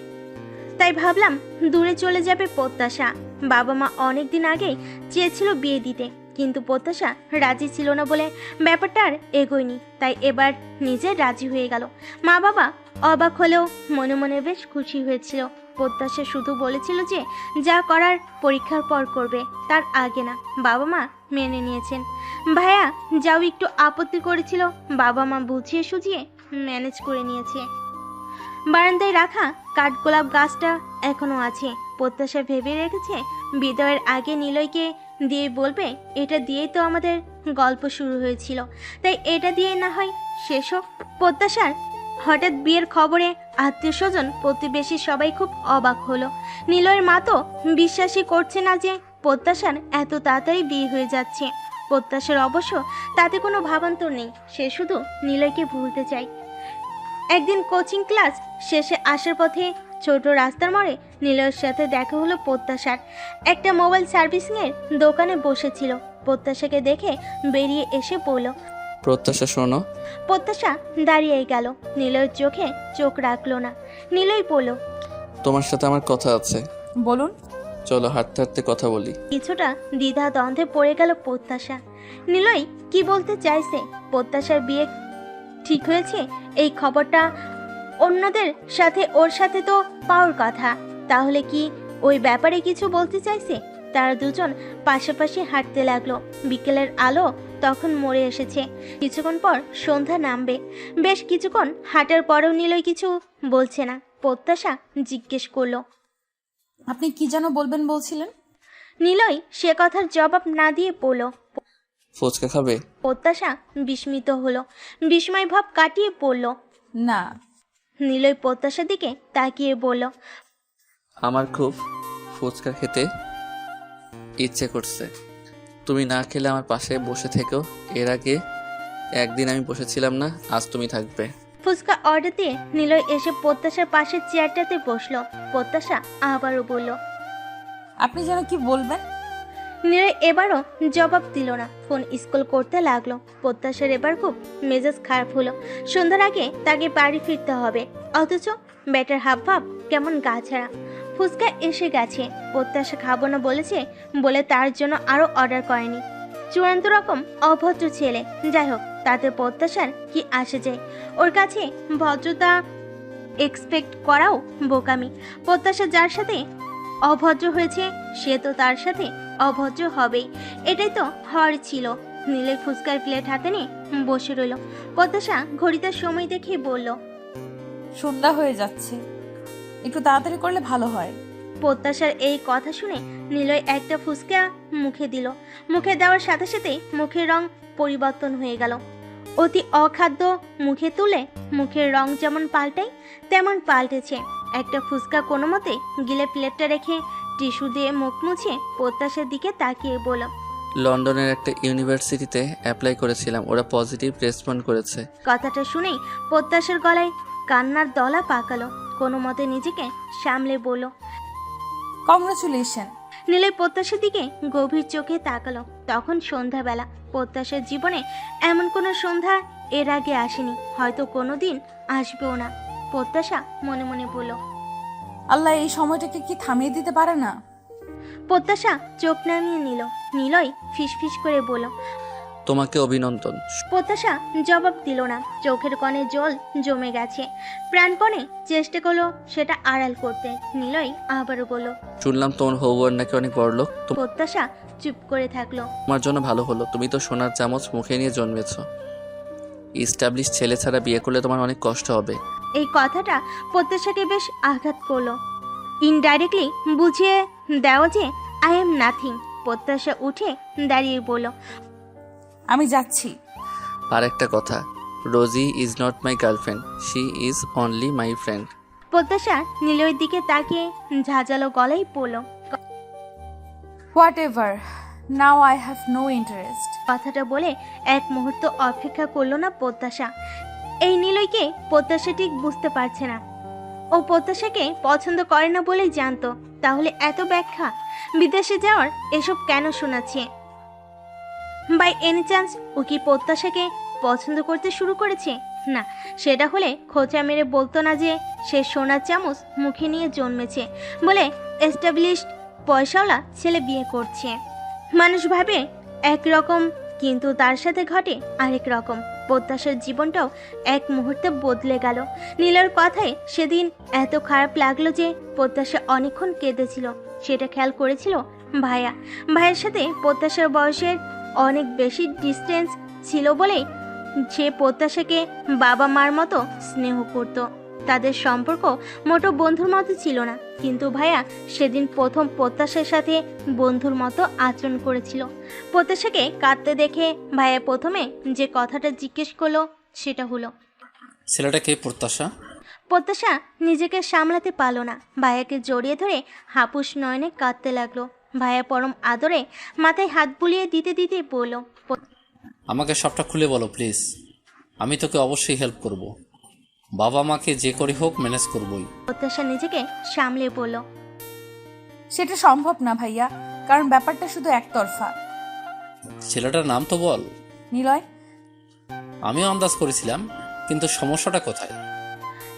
তাই ভাবলাম দূরে চলে যাবে প্রত্যাশা। বাবা মা অনেকদিন আগেই চেয়েছিল বিয়ে দিতে, কিন্তু প্রত্যাশা রাজি ছিল না বলে ব্যাপারটা আর এগোয়নি। তাই এবার নিজে রাজি হয়ে গেল। মা বাবা অবাক হলেও মনে মনে বেশ খুশি হয়েছিল। প্রত্যাশা শুধু বলেছিল যে যা করার পরীক্ষার পর করবে, তার আগে না। বাবা মা মেনে নিয়েছেন। ভাইয়া যাও একটু আপত্তি করেছিল, বাবা মা বুঝিয়ে সুঝিয়ে ম্যানেজ করে নিয়েছে। বারান্দায় রাখা কাঠগোলাপ গাছটা এখনো আছে। প্রত্যাশা ভেবে রেখেছে বিদায়ের আগে নিলয়কে দিয়ে বলবে, এটা দিয়েই তো আমাদের গল্প শুরু হয়েছিল, তাই এটা দিয়ে না হয় শেষ হোক। প্রত্যাশার হঠাৎ বিয়ের খবরে আত্মীয় স্বজন প্রতিবেশী সবাই খুব অবাক হলো। নিলয়ের মা তো বিশ্বাসই করছে না যে প্রত্যাশার এত তাড়াতাড়ি বিয়ে হয়ে যাচ্ছে। প্রত্যাশার অবশ্য তাতে কোনো ভাবান্তর নেই, সে শুধু নিলয়কে ভুলতে চায়। একদিন কোচিং ক্লাস শেষে আসার পথে ছোট রাস্তার মোড়ে নিলয়ের সাথে দেখা হলো প্রত্যাশার। একটা মোবাইল সার্ভিসিংয়ের দোকানে বসেছিল। প্রত্যাশাকে দেখে বেরিয়ে এসে বলল। প্রত্যাশা শোনো। প্রত্যাশা দাঁড়িয়ে গেল, নিলয়ের চোখে চোখ রাখলো না। নিলয় বলল, তোমার সাথে আমার কথা আছে। বলুন। চলো হাঁটতে হাঁটতে কথা বলি। কিছুটা দ্বিধা দ্বন্দ্বে পড়ে গেল প্রত্যাশা। নিলয় কি বলতে চাইছে? প্রত্যাশার বিয়ে ঠিক হয়েছে এই খবরটা অন্যদের সাথে ওর সাথে তো পাওয়ার কথা, তাহলে কি ওই ব্যাপারে কিছু বলতে চাইছে? তারা দুজন পাশাপাশি হাঁটতে লাগলো। বিকেলের আলো তখন মরে এসেছে। কিছুক্ষণ পর সন্ধ্যা নামবে। বেশ কিছুক্ষণ হাঁটার পরেও নিলয় কিছু বলছে না। প্রত্যাশা জিজ্ঞেস করলো, আপনি কি যেন বলবেন বলছিলেন? নিলয় সে কথার জবাব না দিয়ে বলল। ফুচকা খাবে? প্রত্যাশা বিস্মিত হলো, বিস্ময় ভাব কাটিয়ে পড়ল। না। নিলয় প্রত্যাশার দিকে তাকিয়ে বলল, আমার খুব ফুচকা খেতে ইচ্ছে করছে। তুমি না খেলে আমার পাশে বসে থেকো। এর আগে একদিন আমি বসেছিলাম না, আজ তুমি থাকবে। ফুচকা অর্ডার দিয়ে নিলয় এসে প্রত্যাশার পাশের চেয়ারটাতে বসলো। প্রত্যাশা আবারও বলল, আপনি যেন কি বলবেন? নিলয় এবারও জবাব দিল না, ফোন স্কুল করতে লাগলো। প্রত্যাশার এবার খুব মেজাজ খারাপ হলো। সন্ধ্যার আগে তাকে বাড়ি ফিরতে হবে, অথচ ব্যাটার হাব ভাব কেমন গা ছাড়া। ফুচকা এসে গেছে। প্রত্যাশা খাবো না বলেছে বলে তার জন্য আরো অর্ডার করেনি। চূড়ান্ত রকম অভদ্র ছেলে। যাই হোক, তাতে প্রত্যাশার কি আসে যায়? ওর কাছে ভদ্রতা এক্সপেক্ট করাও বোকামি। প্রত্যাশা যার সাথে অভদ্র হয়েছে সে তো তার সাথে অভদ্র হবেই, এটাই তো হওয়ার ছিল। নীলের ফুচকার প্লেট হাতে নিয়ে বসে রইল। প্রত্যাশা ঘড়িতে সময় দেখে বলল, সন্ধ্যা হয়ে যাচ্ছে, একটু তাড়াতাড়ি করলে ভালো হয়। প্রত্যাশার এই কথা শুনে নিলয় একটা ফুচকা মুখে দিল। মুখে দেওয়ার সাথে সাথে মুখের রং পরিবর্তন হয়ে গেল। অতি অখাদ্য মুখে তুলে মুখের রং যেমন পাল্টায় তেমন পাল্টেছে। একটা ফুচকা কোনো মতে গিলে প্লেটটা রেখে টিস্যু দিয়ে মুখ মুছে প্রত্যাশার দিকে তাকিয়ে বলল, লন্ডনের একটা ইউনিভার্সিটিতে অ্যাপ্লাই করেছিলাম, ওরা পজিটিভ রেসপন্ড করেছে। কথাটা শুনেই প্রত্যাশার গলায় কান্নার দলা পাকালো। কোনো মতে নিজেকে সামলে বলল, কংগ্রাচুলেশন। নিলয় প্রত্যাশার দিকে গভীর চোখে তাকালো। তখন সন্ধ্যাবেলা। প্রত্যাশার জীবনে এমন কোনো সন্ধ্যা এর আগে আসেনি, হয়তো কোনোদিন আসবেও না। প্রত্যাশা মনে মনে বলল, আল্লাহ এই সময়টাকে কি থামিয়ে দিতে পারে না? প্রত্যাশা চোখ নামিয়ে নিল। নিলয় ফিসফিস করে বলল, তোমাকে অভিনন্দন। প্রত্যাশা জবাব দিল না। চোখের কোণে জল জমে গেছে। প্রাণপণে চেষ্টা করলো সেটা আড়াল করতে। নিলয় আবারও বলল, শুনলাম তোমার হবুয়ার নাকি অনেক বড়লোক। প্রত্যাশা চুপ করে থাকলো। তোমার জন্য ভালো হলো, তুমি তো সোনার চামচ মুখে নিয়ে জন্মেছ। ইস্টাবলিশ ছেলে ছাড়া বিয়ে করলে তোমার অনেক কষ্ট হবে। এই কথাটা প্রত্যাশাকে বেশ আঘাত করলো। ইনডাইরেক্টলি বুঝিয়ে দেওয়া যে আই এম নাথিং। প্রত্যাশা উঠে দাঁড়িয়ে বলল, আমি যাচ্ছি। আর একটা কথা, Rosie is not my girlfriend, she is only my friend. Prottasha নিলয়ের দিকে তাকিয়ে ঝাঁঝালো গলায় বলল, whatever, now I have no interest. কথাটা বলে এক মুহূর্ত অপেক্ষা করলো না প্রত্যাশা। এই নিলয়কে প্রত্যাশা ঠিক বুঝতে পারছে না। ও প্রত্যাশাকে পছন্দ করে না বলেই জানতো, তাহলে এত ব্যাখ্যা? বিদেশে যাওয়ার এসব কেন শোনাচ্ছে? বাই এনি চান্স ও কি প্রত্যাশাকে পছন্দ করতে শুরু করেছে? না, সেটা হলে খোঁচা মেরে বলতো না যে সে সোনার চামচ মুখে নিয়ে জন্মেছে বলে এস্টাবলিশড পয়সাওয়ালা ছেলে বিয়ে করছে। মানুষ ভাবে একরকম, কিন্তু তার সাথে ঘটে আরেক রকম। প্রত্যাশার জীবনটাও এক মুহূর্তে বদলে গেল। নীলার কথায় সেদিন এত খারাপ লাগলো যে প্রত্যাশা অনেকক্ষণ কেঁদেছিল। সেটা খেয়াল করেছিল ভাইয়া। ভাইয়ের সাথে প্রত্যাশার বয়সের অনেক বেশি ডিস্টেন্স ছিল বলেই সে প্রত্যাশাকে বাবা মার মতো স্নেহ করত। তাদের সম্পর্ক মোটো বন্ধুর মতো ছিল না, কিন্তু ভাইয়া সেদিন প্রথম প্রত্যাশার সাথে বন্ধুর মতো আচরণ করেছিল। প্রত্যাশাকে কাঁদতে দেখে ভাইয়া প্রথমে যে কথাটা জিজ্ঞেস করলো সেটা হলো, ছেলেটা কে প্রত্যাশা? প্রত্যাশা নিজেকে সামলাতে পারল না, ভাইয়াকে জড়িয়ে ধরে হাপুস নয়নে কাঁদতে লাগলো। ভাইয়া পরম আদরে মাথায় হাত বুলিয়ে দিতে দিতে বলল, আমাকে সবটা খুলে বলো প্লিজ, আমি তোকে অবশ্যই হেল্প করব। বাবা মাকে যে করে হোক ম্যানেজ করবই। প্রত্যাশা নিজেকে সামলে বলল, সেটা সম্ভব না ভাইয়া, কারণ ব্যাপারটা শুধু একতরফা। ছেলেটার নাম তো বল। নিলয়। আমিও আন্দাজ করেছিলাম, কিন্তু সমস্যাটা কোথায়?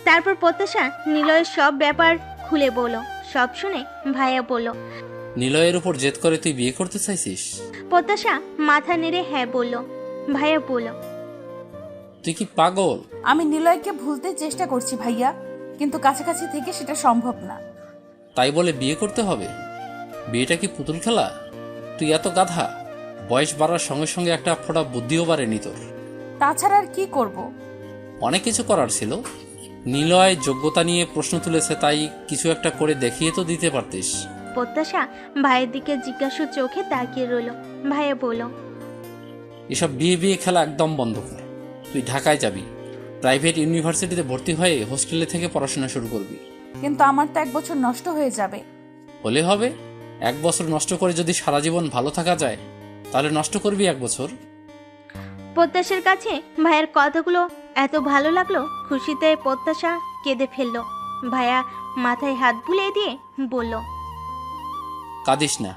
তারপর প্রত্যাশা নিলয়ের সব ব্যাপার খুলে বলল। সব শুনে ভাইয়া বলল, নিলয়ের উপর জেদ করে তুই বিয়ে করতে চাইছিস? প্রত্যাশা মাথা নেড়ে হ্যাঁ বলল। ভাইয়া বলল, তুই কি পাগল? আমি নিলয়কে ভুলতে চেষ্টা করছি ভাইয়া, কিন্তু কাছাকাছি থেকে সেটা সম্ভব না। তাই বলে বিয়ে করতে হবে? বিয়েটা কি পুতুল খেলা? তুই এত গাধা, বয়স বাড়ার সঙ্গে সঙ্গে একটা ফোঁটা বুদ্ধিও বাড়েনি তোর। তাছাড়া আর কি করব? অনেক কিছু করার ছিল। নিলয় যোগ্যতা নিয়ে প্রশ্ন তুলেছে, তাই কিছু একটা করে দেখিয়ে তো দিতে পারতিস। প্রত্যাশা ভাইয়ের দিকে জিজ্ঞাসু চোখে তাকিয়ে রইল। ভাইয়া বলল, এসব বিয়ে বিয়ে খেলা একদম বন্ধ কর। তুই ঢাকায় যাবি, প্রাইভেট ইউনিভার্সিটিতে ভর্তি হয়ে হোস্টেলে থেকে পড়াশোনা শুরু করবি। কিন্তু আমার তো 1 বছর নষ্ট হয়ে যাবে। হলে হবে, 1 বছর নষ্ট করে যদি সারা জীবন ভালো থাকা যায়, তাহলে নষ্ট করবি 1 বছর। প্রত্যাশার কাছে ভাইয়ের কথাগুলো এত ভালো লাগলো, খুশিতে প্রত্যাশা কেঁদে ফেললো। ভাইয়া মাথায় হাত বুলিয়ে দিয়ে বলল, কাঁদিস না,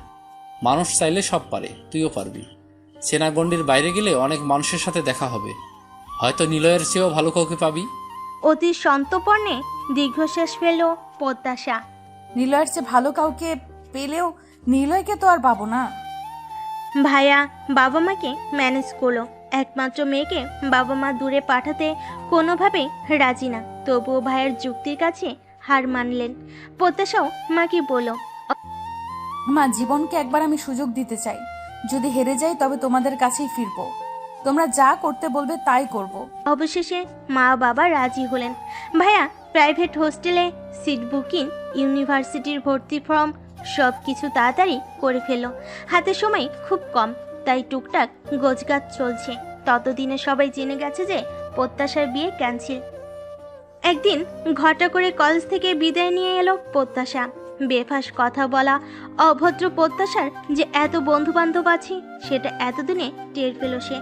মানুষ চাইলে সব পারে, তুইও পারবি। সেনাগণ্ডির বাইরে গেলে অনেক মানুষের সাথে দেখা হবে, হয়তো নিলয়ের চেয়েও ভালো কাউকে পাবি। অতি সন্তর্পণে দীর্ঘশ্বাস ফেলল প্রত্যাশা। নিলয়ের চেয়ে ভালো কাউকে পেলেও নিলয়কে তো আর পাবো না। ভাইয়া বাবা মাকে ম্যানেজ করলো। একমাত্র মেয়েকে বাবা মা দূরে পাঠাতে কোনোভাবেই রাজি না, তবুও ভাইয়ের যুক্তির কাছে হার মানলেন। প্রত্যাশাও মাকে বলল, মা, জীবনকে একবার আমি সুযোগ দিতে চাই। যদি হেরে যাই তবে তোমাদের কাছেই ফিরবো। তোমরা যা করতে বলবে তাই করব। অবশেষে মা বাবা রাজি হলেন। ভাইয়া প্রাইভেট হোস্টেলে সিট বুকিং, ইউনিভার্সিটির ভর্তি ফর্ম সব কিছু তাড়াতাড়ি করে ফেলল। হাতে সময় খুব কম, তাই টুকটাক গোছগাছ চলছে। ততদিনে সবাই জেনে গেছে যে প্রত্যাশার বিয়ে ক্যান্সেল। একদিন ঘটা করে কলেজ থেকে বিদায় নিয়ে এলো প্রত্যাশা। বেফাস কথা বলা অভদ্র প্রত্যাশার যে এত বন্ধু বান্ধব আছে সেটা এতদিনে টের পেল সে।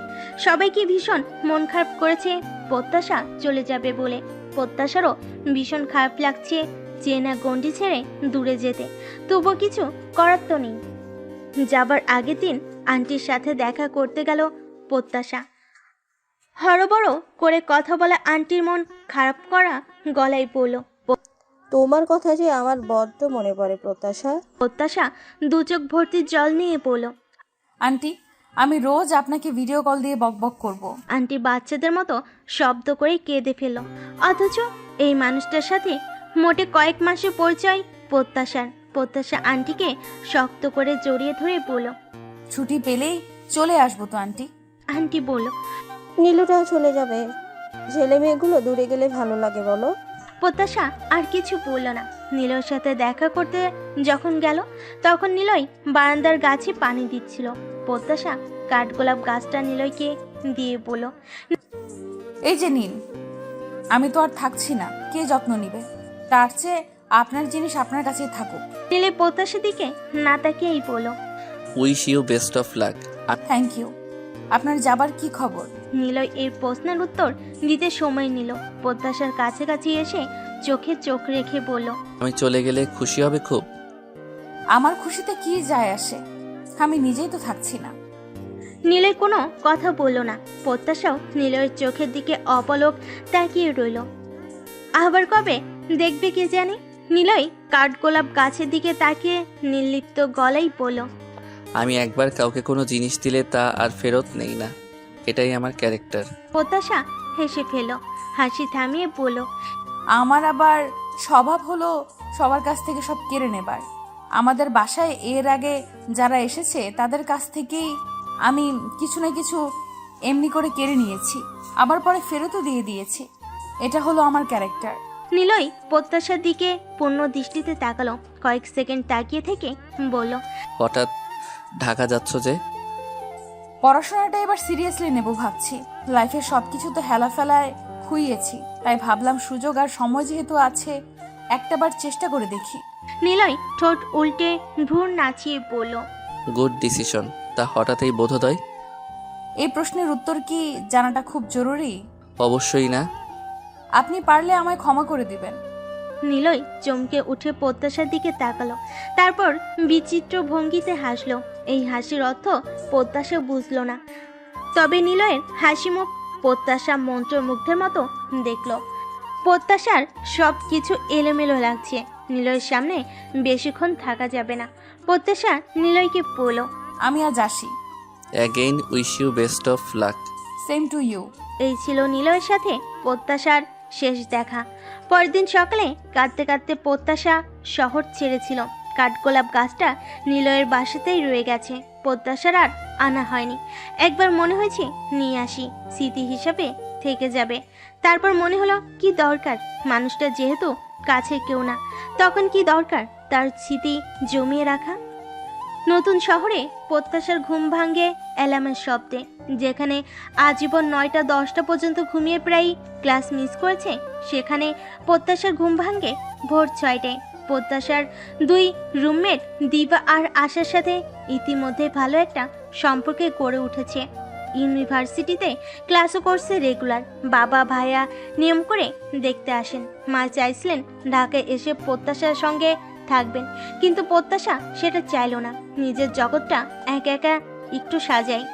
সবাইকে ভীষণ মন খারাপ করেছে প্রত্যাশা চলে যাবে বলে। প্রত্যাশারও ভীষণ খারাপ লাগছে চেনা গণ্ডি ছেড়ে দূরে যেতে, তবুও কিছু করার তো নেই। যাবার আগের দিন আন্টির সাথে দেখা করতে গেল প্রত্যাশা। হড়বড় করে কথা বলা আন্টির মন খারাপ করা গলায় বলল, তোমার কথা যে আমার বড্ড মনে পড়ে প্রত্যাশা। প্রত্যাশা দু চোখ ভর্তি জল নিয়ে বলল, আন্টি, আমি রোজ আপনাকে ভিডিও কল দিয়ে বকবক করব। আন্টি বাচ্চাদের মতো শব্দ করে কেঁদে ফেলল। অথচ এই মানুষটার সাথে মোটে কয়েক মাসের পরিচয় প্রত্যাশার। প্রত্যাশা আন্টিকে শক্ত করে জড়িয়ে ধরে বলল, ছুটি পেলেই চলে আসবো তো আন্টি। আন্টি বলল, নীলুটাও চলে যাবে, ছেলে মেয়েগুলো দূরে গেলে ভালো লাগে বলো। প্রত্যাশা আর কিছু বলল না। নীলয়ের সাথে দেখা করতে যখন গেল তখন নীলয় বারান্দার গাছে পানি দিচ্ছিল। প্রত্যাশা কাঠগোলাপ গাছটা নীলয়কে দিয়ে বলল, এই যে নিন, আমি তো আর থাকছি না, কে যত্ন নিবে? তার চেয়ে আপনার জিনিস আপনার কাছেই থাকুক। নীলয় প্রত্যাশার দিকে না তাকিয়েই বলল, wish you best of luck. Thank you. আপনার যাবার কি খবর? নীলয় এর প্রশ্নের উত্তর দিতে সময় নিল। প্রত্যাশার কাছাকাছি এসে চোখে চোখ রেখে বলল, আমি চলে গেলে খুশি হবে খুব? আমার খুশিতে কি যায় আসে, আমি নিজেই তো থাকছি না। নীলয় কোনো কথা বলল না। প্রত্যাশাও নীলয়ের চোখের দিকে অপলক তাকিয়ে রইল। আবার কবে দেখবে কে জানে। নীলয় কাঠগোলাপ গাছের দিকে তাকিয়ে নির্লিপ্ত গলায় বলল, আমি একবার কাউকে কোনো জিনিস দিলে তা আর ফেরত নেই না, এটাই আমার ক্যারেক্টার। প্রত্যাশা হেসে ফেল। হাসি থামিয়ে বলল, আমার আবার স্বভাব হলো সবার কাছ থেকে সব কেড়ে নেবার। আমাদের বাসায় এর আগে যারা এসেছে তাদের কাছ থেকেই আমি কিছু না কিছু এমনি করে কেড়ে নিয়েছি, আবার পরে ফেরতও দিয়ে দিয়েছি। এটা হলো আমার ক্যারেক্টার। নিলয় প্রত্যাশার দিকে পূর্ণ দৃষ্টিতে তাকালো। কয়েক সেকেন্ড তাকিয়ে থেকে বলল, হঠাৎ ঢাকা যাচ্ছ যে? পড়াশোনাটা এবার সিরিয়াসলি নেব ভাবছি। লাইফের সবকিছু তো হেলাফেলায় খুইয়েছি, তাই ভাবলাম সুযোগ আর সময় যেহেতু আছে, একটাবার চেষ্টা করে দেখি। নিলয় ঠোঁট উল্টে ভ্রূর নাচিয়ে বলল, গুড ডিসিশন। তা হঠাৎই বোধোদয়? এই প্রশ্নের উত্তর কি জানাটা খুব জরুরি? অবশ্যই না। আপনি পারলে আমায় ক্ষমা করে দিবেন। নিলয় চমকে উঠে প্রত্যাশার দিকে তাকালো, তারপর বিচিত্র ভঙ্গিতে হাসলো। এই হাসির অর্থ প্রত্যাশা বুঝলো না, তবে নিলয়ের হাসি মুখ প্রত্যাশা মন্ত্রমুগ্ধের মতো দেখলো। প্রত্যাশার সব কিছু এলোমেলো লাগছে। নিলয়ের সামনে বেশিক্ষণ থাকা যাবে না। প্রত্যাশা নিলয়কে বলল, আমি আজ আসি। Again wish you best of luck. Same to you. এই ছিল নিলয়ের সাথে প্রত্যাশার শেষ দেখা। পরের দিন সকালে কাঁদতে কাঁদতে প্রত্যাশা শহর ছেড়েছিল। কাঠগোলাপ গাছটা নিলয়ের বাসাতেই রয়ে গেছে। প্রত্যাশার আর আনা হয়নি। একবার মনে হয়েছে নিয়ে আসি, স্মৃতি হিসাবে থেকে যাবে। তারপর মনে হলো কি দরকার, মানুষটা যেহেতু কাছে কেউ না, তখন কি দরকার তার স্মৃতি জমিয়ে রাখা। নতুন শহরে প্রত্যাশার ঘুম ভাঙে অ্যালার্মের শব্দে। যেখানে আজীবন 9টা 10টা পর্যন্ত ঘুমিয়ে প্রায় ক্লাস মিস করেছে, সেখানে প্রত্যাশার ঘুম ভাঙে ভোর 6টায়। প্রত্যাশার 2 রুমমেট দিবা আর আশার সাথে ইতিমধ্যে ভালো একটা সম্পর্কে গড়ে উঠেছে। ইউনিভার্সিটিতে ক্লাসও করছে রেগুলার। বাবা ভাইয়া নিয়ম করে দেখতে আসেন। মা চাইছিলেন ঢাকায় এসে প্রত্যাশার সঙ্গে থাকবেন, কিন্তু প্রত্যাশা সেটা চাইলো না। নিজের জগৎটা একা একা একটু সাজায়।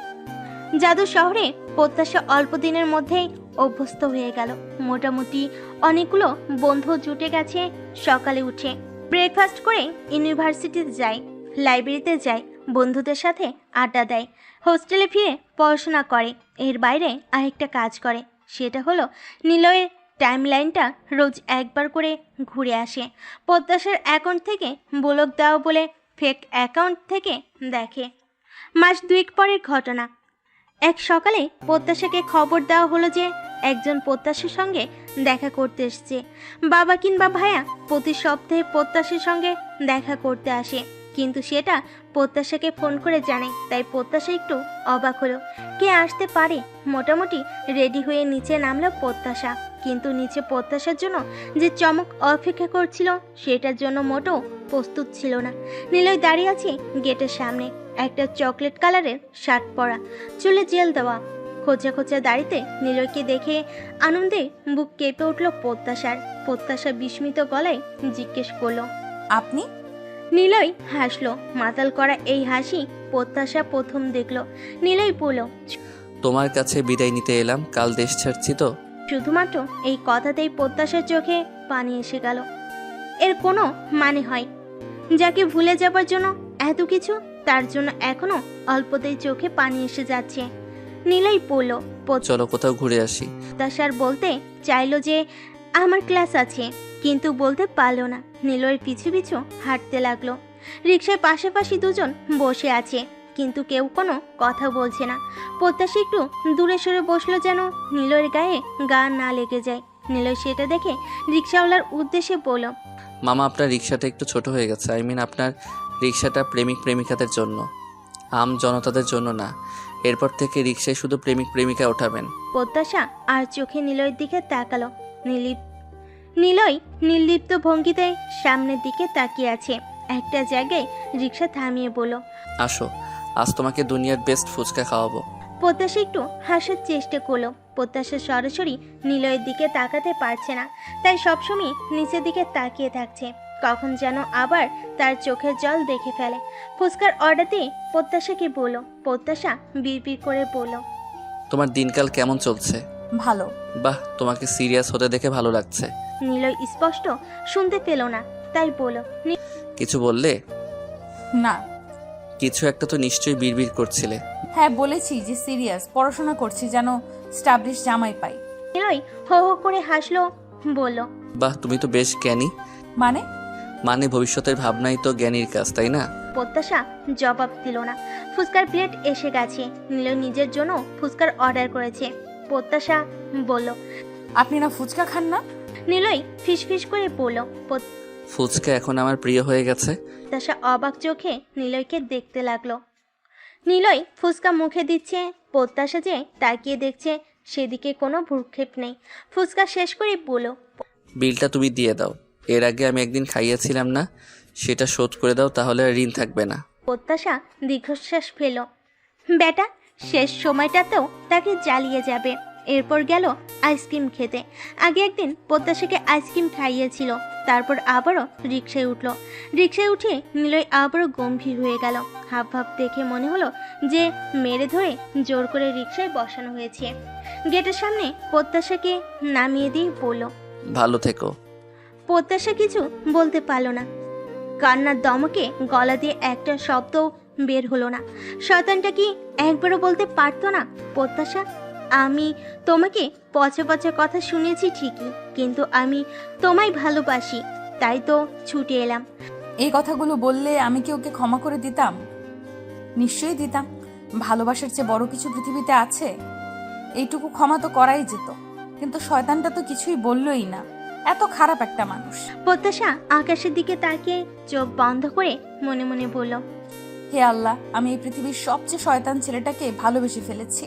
জাদু শহরে প্রত্যাশা অল্প দিনের মধ্যেই অভ্যস্ত হয়ে গেল। মোটামুটি অনেকগুলো বন্ধু জুটে গেছে। সকালে উঠে ব্রেকফাস্ট করে ইউনিভার্সিটিতে যায়, লাইব্রেরিতে যায়, বন্ধুদের সাথে আড্ডা দেয়, হোস্টেলে ফিরে পড়াশোনা করে। এর বাইরে আরেকটা কাজ করে, সেটা হলো নিলয়ের টাইমলাইনটা রোজ একবার করে ঘুরে আসে। প্রত্যাশার অ্যাকাউন্ট থেকে ব্লক দেওয়া বলে ফেক অ্যাকাউন্ট থেকে দেখে। মাস 2 পরের ঘটনা। এক সকালে প্রত্যাশাকে খবর দেওয়া হলো যে একজন প্রত্যাশার সঙ্গে দেখা করতে এসছে। বাবা কিংবা ভাইয়া প্রতি সপ্তাহে প্রত্যাশার সঙ্গে দেখা করতে আসে, কিন্তু সেটা প্রত্যাশাকে ফোন করে জানে। তাই প্রত্যাশা একটু অবাক হলো, কে আসতে পারে। মোটামুটি রেডি হয়ে নিচে নামলো প্রত্যাশা, কিন্তু নিচে প্রত্যাশার জন্য যে চমক অপেক্ষা করছিল সেটার জন্য মোটেও প্রস্তুত ছিল না। নিলয় দাঁড়িয়ে আছে গেটের সামনে, একটা চকলেট কালারের শার্ট পরা, চুলে জেল দেওয়া, খোঁচা খোঁচা দাড়িতে নিলয়কে দেখে আনন্দে বুক কেঁপে উঠল প্রত্যাশার। প্রত্যাশা বিস্মিত গলায় জিজ্ঞেস করলো, আপনি? নিলয় হাসলো। মাতাল করা এই হাসি প্রত্যাশা প্রথম দেখলো। নিলয় বলল, তোমার কাছে বিদায় নিতে এলাম, কাল দেশ ছাড়ছি তো। শুধুমাত্র এই কথাতেই প্রত্যাশার চোখে পানি এসে গেল। এর কোনো মানে হয়? যাকে ভুলে যাবার জন্য এত কিছু, তার জন্য এখনো অল্পতেই চোখে পানি এসে যাচ্ছে। নিলয় বলল, চলো কোথাও ঘুরে আসি। প্রত্যাশার বলতে চাইলো যে আমার ক্লাস আছে, কিন্তু বলতে পারলো না। নিলয়ের পিছু পিছু হাঁটতে লাগলো। রিকশায় পাশাপাশি দুজন বসে আছে, কিন্তু কেউ কোনো কথা বলছে না। প্রত্যাশা একটু দূরে সরে বসলো যেন নিলয়ের গায়ে গা না লেগে যায়। নিলয় সেটা দেখে রিকশাওয়ালার উদ্দেশ্যে বলল, মামা আপনার রিক্সাটা একটু ছোট হয়ে গেছে। আপনার রিক্সাটা প্রেমিক প্রেমিকাদের জন্য, আম জনতাদের জন্য না। এরপর থেকে রিক্সায় শুধু প্রেমিক প্রেমিকা ওঠাবেন। প্রত্যাশা আর চোখে নিলয়ের দিকে তাকালো। নিলয় নির্লিপ্ত ভঙ্গিতে সামনের দিকে তাকিয়ে আছে। একটা জায়গায় রিকশা থামিয়ে বলল, আসো, আজ তোমাকে দুনিয়ার বেস্ট ফুচকা খাওয়াবো। প্রত্যাশা একটু হাসার চেষ্টা করলো। প্রত্যাশা সরাসরি নিলয়ের দিকে তাকাতে পারছে না, তাই সবসময় নিচের দিকে তাকিয়ে থাকছে। কখন যেন আবার তার চোখের জল দেখে ফেলে। ফুচকার অর্ডার দিয়ে প্রত্যাশাকে বলল। প্রত্যাশা বিড়বিড় করে বলল, তোমার দিনকাল কেমন চলছে? ভালো। বাহ, তোমাকে সিরিয়াস হতে দেখে ভালো লাগছে। নিলয় স্পষ্ট শুনতে পেল না, তাই বলল, কিছু বললে? না। কিছু একটা তো নিশ্চয়ই বিড়বিড় করছিলে। হ্যাঁ, বলেছি যে সিরিয়াস, পড়াশোনা করছি যেন স্টাবলিশ জামাই পাই। নিলয় হো হো করে হাসলো, বলল, বাহ, তুমি তো বেশ জ্ঞানী। মানে ভবিষ্যতের ভাবনাই তো জ্ঞানীর কাজ, তাই না? প্রত্যাশা জবাব দিল না। ফুচকার প্লেট এসে গেছে। নিলয় নিজের জন্য ফুচকার অর্ডার করেছে। প্রত্যাশা বলল, আপনি না ফুচকা খান না? নিলয় ফিসফিস করে বলল। ফুচকা এখন আমার প্রিয় হয়ে গেছে। প্রত্যাশা অবাক চোখে নিলয়কে দেখতে লাগলো। নিলয় ফুচকা মুখে দিচ্ছে, প্রত্যাশা যে তাকিয়ে দেখছে সেদিকে কোনো ভ্রুক্ষেপ নেই। ফুচকা শেষ করে বলল, বিলটা তুমি দিয়ে দাও। এর আগে আমি একদিন খাইয়েছিলাম না, সেটা শোধ করে দাও, তাহলে আর ঋণ থাকবে না। প্রত্যাশা দীর্ঘশ্বাস ফেল। বেটা শেষ সময়টাতেও তাকে জ্বালিয়ে যাবে। এরপর গেল আইসক্রিম খেতে। আগে একদিন প্রত্যাশাকে আইসক্রিম খাইয়েছিল, তারপর আবারও রিকশায় উঠল। রিকশায় উঠে নিলয় আবারও গম্ভীর হয়ে গেল। হাব ভাব দেখে মনে হলো যে মেরে ধরে জোর করে রিকশায় বসানো হয়েছে। গেটের সামনে প্রত্যাশাকে নামিয়ে দিয়ে বলল, ভালো থেকো। প্রত্যাশা কিছু বলতে পারল না। কান্নার দমকে গলা দিয়ে একটা শব্দ বের হলো না। শয়তানটা কি একবারও বলতে পারতো না, প্রত্যাশা আমি তোমাকে পচে পচে কথা শুনেছি ঠিকই, কিন্তু আমি তোমায় ভালোবাসি, তাই তো ছুটে এলাম। এই কথাগুলো বললে আমি কি ওকে ক্ষমা করে দিতাম? নিশ্চয়ই দিতাম। ভালোবাসার চেয়ে বড় কিছু পৃথিবীতে আছে? এইটুকু ক্ষমা তো করাই যেত, কিন্তু শয়তানটা তো কিছুই বললই না। এত খারাপ একটা মানুষ। প্রত্যাশা আকাশের দিকে তাকিয়ে চোখ বন্ধ করে মনে মনে বলল, হে আল্লাহ, আমি এই পৃথিবীর সবচেয়ে শয়তান ছেলেটাকে ভালোবেসে ফেলেছি।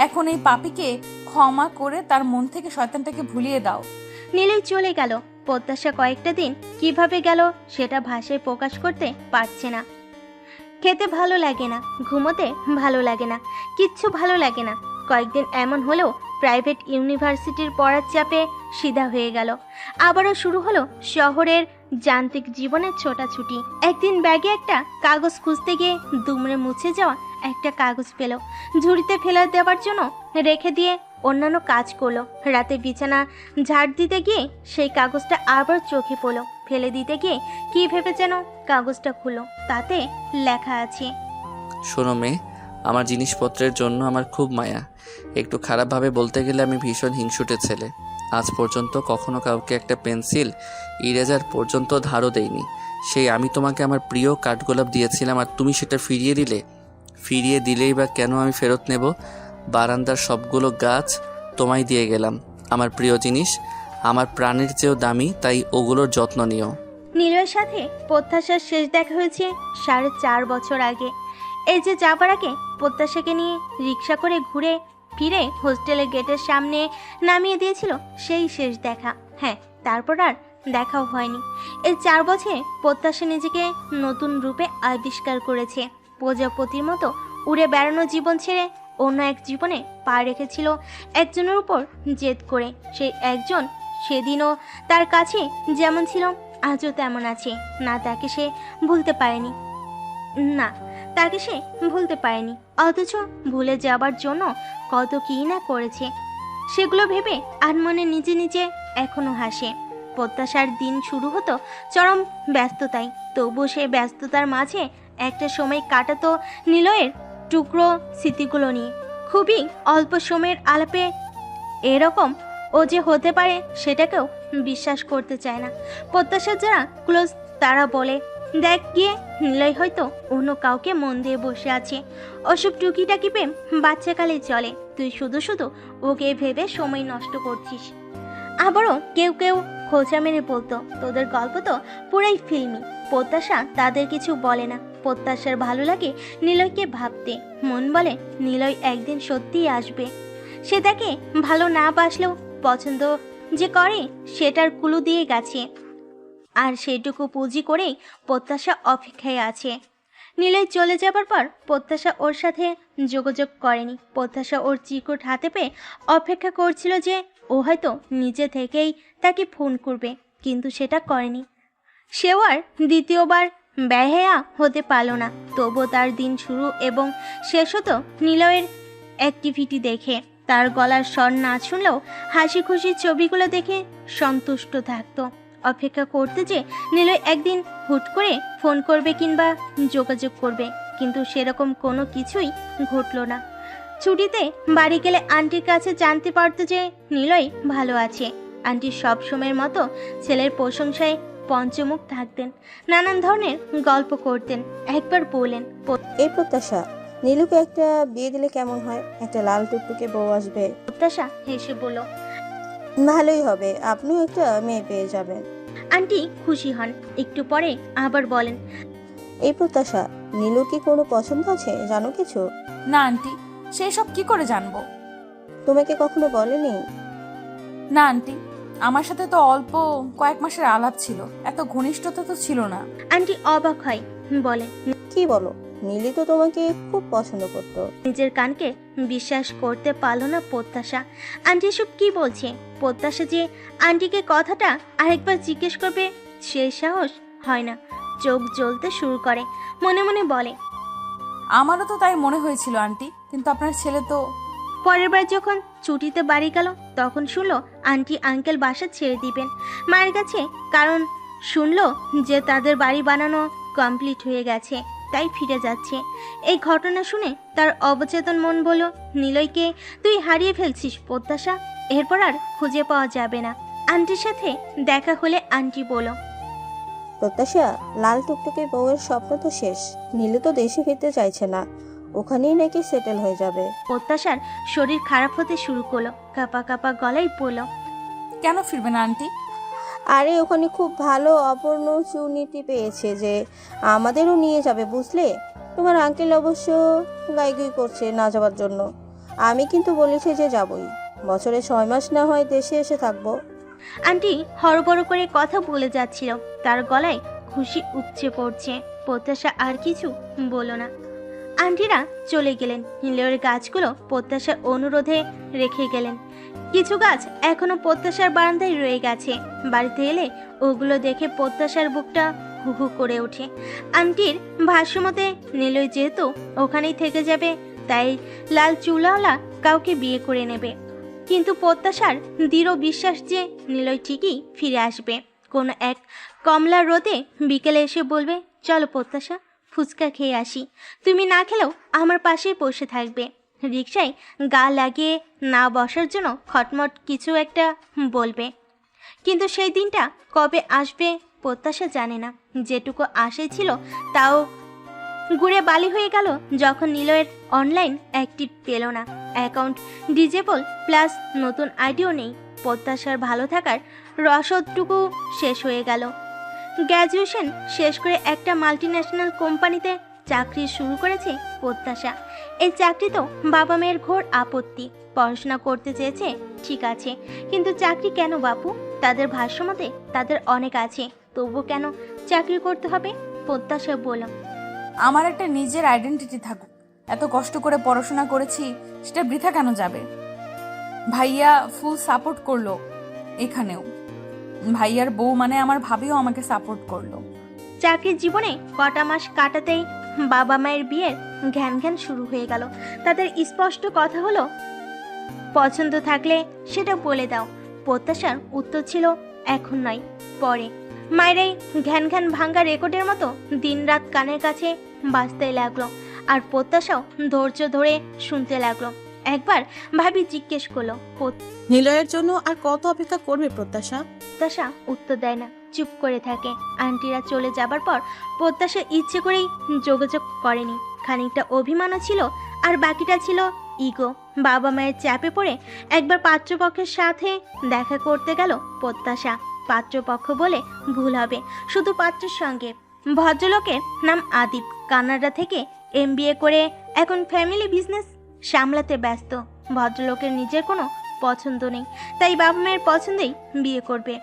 এখন এই পাপীকে ক্ষমা করে তার মন থেকে শয়তানটাকে ভুলিয়ে দাও। নিলয় চলে গেল। প্রত্যাশা কয়েকটা দিন কিভাবে গেল সেটা ভাষায় প্রকাশ করতে পারছে না। খেতে ভালো লাগে না, ঘুমোতে ভালো লাগে না, কিচ্ছু ভালো লাগে না। কয়েকদিন এমন হলেও প্রাইভেট ইউনিভার্সিটির পড়ার চাপে সিধা হয়ে গেল। আবারও শুরু হলো শহরের যান্ত্রিক জীবনের ছোটাছুটি। একদিন ব্যাগে একটা কাগজ খুঁজতে গিয়ে দুমড়ে মুছে যাওয়া একটা কাগজ পেল। ঝুড়িতে ফেলে দেওয়ার জন্য রেখে দিয়ে অন্যান্য কাজ করলো। রাতে বিছানা ঝাড় দিতে গিয়ে সেই কাগজটা আবার চোখে পড়লো। ফেলে দিতে গিয়ে কি ভেবে যেন কাগজটা খুললো, তাতে লেখা আছে, শোনো মেয়ে, আমার জিনিসপত্রের জন্য আমার খুব মায়া। একটু খারাপভাবে বলতে গেলে আমি ভীষণ হিংসুটে ছেলে। আজ পর্যন্ত কখনো কাউকে একটা পেন্সিল, ইরেজার পর্যন্ত ধারও দেইনি। সেই আমি তোমাকে আমার প্রিয় কাঠগোলাপ দিয়েছিলাম, আর তুমি সেটা ফিরিয়ে দিলে। ফিরিয়ে দিলেই বা কেন আমি ফেরত নেব? বারান্দার সবগুলো গাছ তোমায় দিয়ে গেলাম। আমার প্রিয় জিনিস, আমার প্রাণের চেয়েও দামি, তাই ওগুলোর যত্ন নিও। নীলয়ের সাথে প্রত্যাশার শেষ দেখা হয়েছে 4.5 বছর আগে। এই যে যাবার আগে প্রত্যাশাকে নিয়ে রিক্সা করে ঘুরে ফিরে হোস্টেলের গেটের সামনে নামিয়ে দিয়েছিল, সেই শেষ দেখা। হ্যাঁ, তারপর আর দেখাও হয়নি। এই 4 বছরে প্রত্যাশা নিজেকে নতুন রূপে আবিষ্কার করেছে। প্রজাপতির মতো উড়ে বেড়ানো জীবন ছেড়ে অন্য এক জীবনে পা রেখেছিল একজনের উপর জেদ করে। সেই একজন সেদিনও তার কাছে যেমন ছিল আজও তেমন আছে। না, তাকে সে ভুলতে পারেনি। অথচ ভুলে যাবার জন্য কত কি না করেছে, সেগুলো ভেবে আর মনে নিজে নিজে এখনো হাসে। প্রত্যাশার দিন শুরু হতো চরম ব্যস্ততায়, তবু সে ব্যস্ততার মাঝে একটা সময় কাটাতো নিলয়ের টুকরো স্মৃতিগুলো নিয়ে। খুবই অল্প সময়ের আলাপে এরকম ও যে হতে পারে সেটাকেও বিশ্বাস করতে চায় না। প্রত্যাশার যারা ক্লোজ তারা বলে, দেখ গিয়ে নিলয় হয়তো অন্য কাউকে মন দিয়ে বসে আছে। ওসব টুকিটাকি প্রেম বাচ্চাকালে চলে, তুই শুধু শুধু ওকে ভেবে সময় নষ্ট করছিস। আবারও কেউ কেউ খোঁচা মেরে বলতো, তোদের গল্প তো পুরাই ফিল্মি। প্রত্যাশা তাদের কিছু বলে না। প্রত্যাশার ভালো লাগে নিলয়কে ভাবতে। মন বলে নিলয় একদিন সত্যিই আসবে। সে তাকে ভালো না বাসলেও পছন্দ যে করে সেটার কুলু দিয়ে গেছে, আর সেটুকু পুঁজি করেই প্রত্যাশা অপেক্ষায় আছে। নিলয় চলে যাবার পর প্রত্যাশা ওর সাথে যোগাযোগ করেনি। প্রত্যাশা ওর চিকুট হাতে পেয়ে অপেক্ষা করছিল যে ও হয়তো নিজে থেকেই তাকে ফোন করবে, কিন্তু সেটা করেনি। সেও আর দ্বিতীয়বার বেহায়া হতে পারল না। তবুও তার দিন শুরু এবং শেষ হতো নিলয়ের অ্যাক্টিভিটি দেখে। তার গলার স্বর না শুনলেও হাসি খুশির ছবিগুলো দেখে সন্তুষ্ট থাকতো। অপেক্ষা করতে যে নিলয় একদিন হুট করে ফোন করবে কিংবা যোগাযোগ করবে, কিন্তু সেরকম কোনো কিছুই ঘটল না। ছুটিতে বাড়ি গেলে আন্টির কাছে জানতে পারতো যে নিলয় ভালো আছে। আন্টি সব সময়ের মতো ছেলের প্রশংসায় পঞ্চমুখ থাকতেন, নানান ধরনের গল্প করতেন। একবার বললেন, এই প্রত্যাশা, নীলুকে একটা বিয়ে দিলে কেমন হয়? একটা লাল টুকটুকে বউ আসবে। প্রত্যাশা হেসে বলল, ভালোই হবে, আপনিও একটা মেয়ে পেয়ে যাবেন। আন্টি খুশি হন। একটু পরে আবার বলেন, এই প্রত্যাশা, নীলুর কি কোনো পছন্দ আছে, জানো কিছু? না আন্টি, সেই সব কি করে জানবো? তোমাকে কখনো বলেনি? না আন্টি, আমার সাথে তো অল্প কয়েক মাসের আলাপ ছিল, এত ঘনিষ্ঠতা তো ছিল না। আন্টি অবাক হয়, বলে, কি বলো, নীলি তো তোমাকে খুব পছন্দ করতো। নিজের কানকে বিশ্বাস করতে পারলো না প্রত্যাশা। আন্টি এসব কি বলছে? প্রত্যাশা যে আন্টিকে কথাটা আরেকবার জিজ্ঞেস করবে সেই সাহস হয় না। চোখ জ্বলতে শুরু করে, মনে মনে বলে, আমারও তো তাই মনে হয়েছিল আন্টি, কিন্তু আপনার ছেলে তো। পরের বার যখন ছুটিতে বাড়ি গেল তখন শুনলো আন্টি আঙ্কেল বাসা ছেড়ে দিবেন মায়ের কাছে, কারণ শুনলো যে তাদের বাড়ি বানানো কমপ্লিট হয়ে গেছে, তাই ফিরে যাচ্ছে। এই ঘটনা শুনে তার অবচেতন মন বলল, নিলয়কে তুই হারিয়ে ফেলছিস প্রত্যাশা, এরপর আর খুঁজে পাওয়া যাবে না। আন্টির সাথে দেখা হলে আন্টি বলল, প্রত্যাশা, লাল টুকটুকে বউয়ের স্বপ্ন তো শেষ। নীলু তো দেশে ফিরতে চাইছে না, ওখানেই নাকি সেটেল হয়ে যাবে। প্রত্যাশার শরীর খারাপ হতে শুরু করলো, কাপা কাপা গলায় বলল, কেন ফিরবে না আন্টি? আরে ওখানে খুব ভালো অপরচুনিটি পেয়েছে যে আমাদেরও নিয়ে যাবে, বুঝলে? তোমার আঙ্কেল অবশ্য গাইগুই করছে না যাওয়ার জন্য। আমি কিন্তু বলেছি যে যাবই, বছরে 6 মাস না হয় দেশে এসে থাকবো। আন্টি হড়বড় করে কথা বলে যাচ্ছিল, তার গলায় খুশি উপচে পড়ছে। প্রত্যাশা আর কিছু বলল না। আন্টিরা চলে গেলেন। নীলের গাছগুলো প্রত্যাশার অনুরোধে রেখে গেলেন। কিছু গাছ এখনো প্রত্যাশার বারান্দায় রয়ে গেছে। বাড়িতে এলে ওগুলো দেখে প্রত্যাশার বুকটা হু হু করে ওঠে। আন্টির ভাষ্যমতে নীলয় যেহেতু ওখানেই থেকে যাবে, তাই লাল চুলাওয়ালা কাউকে বিয়ে করে নেবে। কিন্তু প্রত্যাশার দৃঢ় বিশ্বাস যে নিলয় ঠিকই ফিরে আসবে। কোনো এক কমলা রোদে বিকেলে এসে বলবে, চলো প্রত্যাশা, ফুচকা খেয়ে আসি। তুমি না খেলেও আমার পাশেই বসে থাকবে। রিকশায় গা লাগিয়ে না বসার জন্য খটমট কিছু একটা বলবে। কিন্তু সেই দিনটা কবে আসবে প্রত্যাশা জানে না। যেটুকু আশাই ছিল তাও ঘুরে বালি হয়ে গেল যখন নিলয়ের অনলাইন অ্যাক্টিভ পেল না। অ্যাকাউন্ট ডিজেবল, প্লাস নতুন আইডিও নেই। প্রত্যাশার ভালো থাকার রসদটুকু শেষ হয়ে গেল। গ্র্যাজুয়েশন শেষ করে একটা মাল্টিন্যাশনাল কোম্পানিতে চাকরি শুরু করেছে প্রত্যাশা। এই চাকরি তো বাবা মেয়ের ঘোর আপত্তি। পড়াশোনা করতে চেয়েছে, ঠিক আছে, কিন্তু চাকরি কেন বাপু? তাদের ভাষ্যমতে তাদের অনেক আছে, তবু কেন চাকরি করতে হবে? প্রত্যাশা বলল, আমার একটা নিজের আইডেন্টিটি থাকুক। এত কষ্ট করে পড়াশোনা করেছি, সেটা বৃথা কেন যাবে? ভাইয়া ফুল সাপোর্ট করলো এখানেও। ভাইয়ার বউ মানে আমার ভাবিও আমাকে সাপোর্ট করলো। চাকরির জীবনে কটা মাস কাটাতেই বাবা মায়ের বিয়ের ঘ্যান ঘ্যান শুরু হয়ে গেল। তাদের স্পষ্ট কথা হলো, পছন্দ থাকলে সেটা বলে দাও। প্রত্যাশার উত্তর ছিল, এখন নয়, পরে। মায়ের এই ঘ্যান ঘ্যান ভাঙ্গা রেকর্ডের মতো দিনরাত কানের কাছে বাজতে লাগলো, আর প্রত্যাশাও ধৈর্য ধরে শুনতে লাগলো। একবার ভাবি জিজ্ঞেস করলো, নিলয়ের জন্য আর কত অপেক্ষা করবে প্রত্যাশা? প্রত্যাশা উত্তর দেয় না, চুপ করে থাকে। আন্টিরা চলে যাবার পর প্রত্যাশা ইচ্ছে করেই যোগাযোগ করেনি। খানিকটা অভিমানও ছিল, আর বাকিটা ছিল ইগো। বাবা মায়ের চাপে পড়ে একবার পাত্রপক্ষের সাথে দেখা করতে গেল প্রত্যাশা। পাত্রপক্ষ বলে ভুল হবে, শুধু পাত্রের সঙ্গে। ভদ্রলোকের নাম আদিপ, কানাডা থেকে MBA করে এখন ফ্যামিলি বিজনেস সামলাতে ব্যস্ত। ভদ্রলোকের নিজের কোনো পছন্দ নেই, তাই বাবা মায়ের পছন্দেই বিয়ে করবে।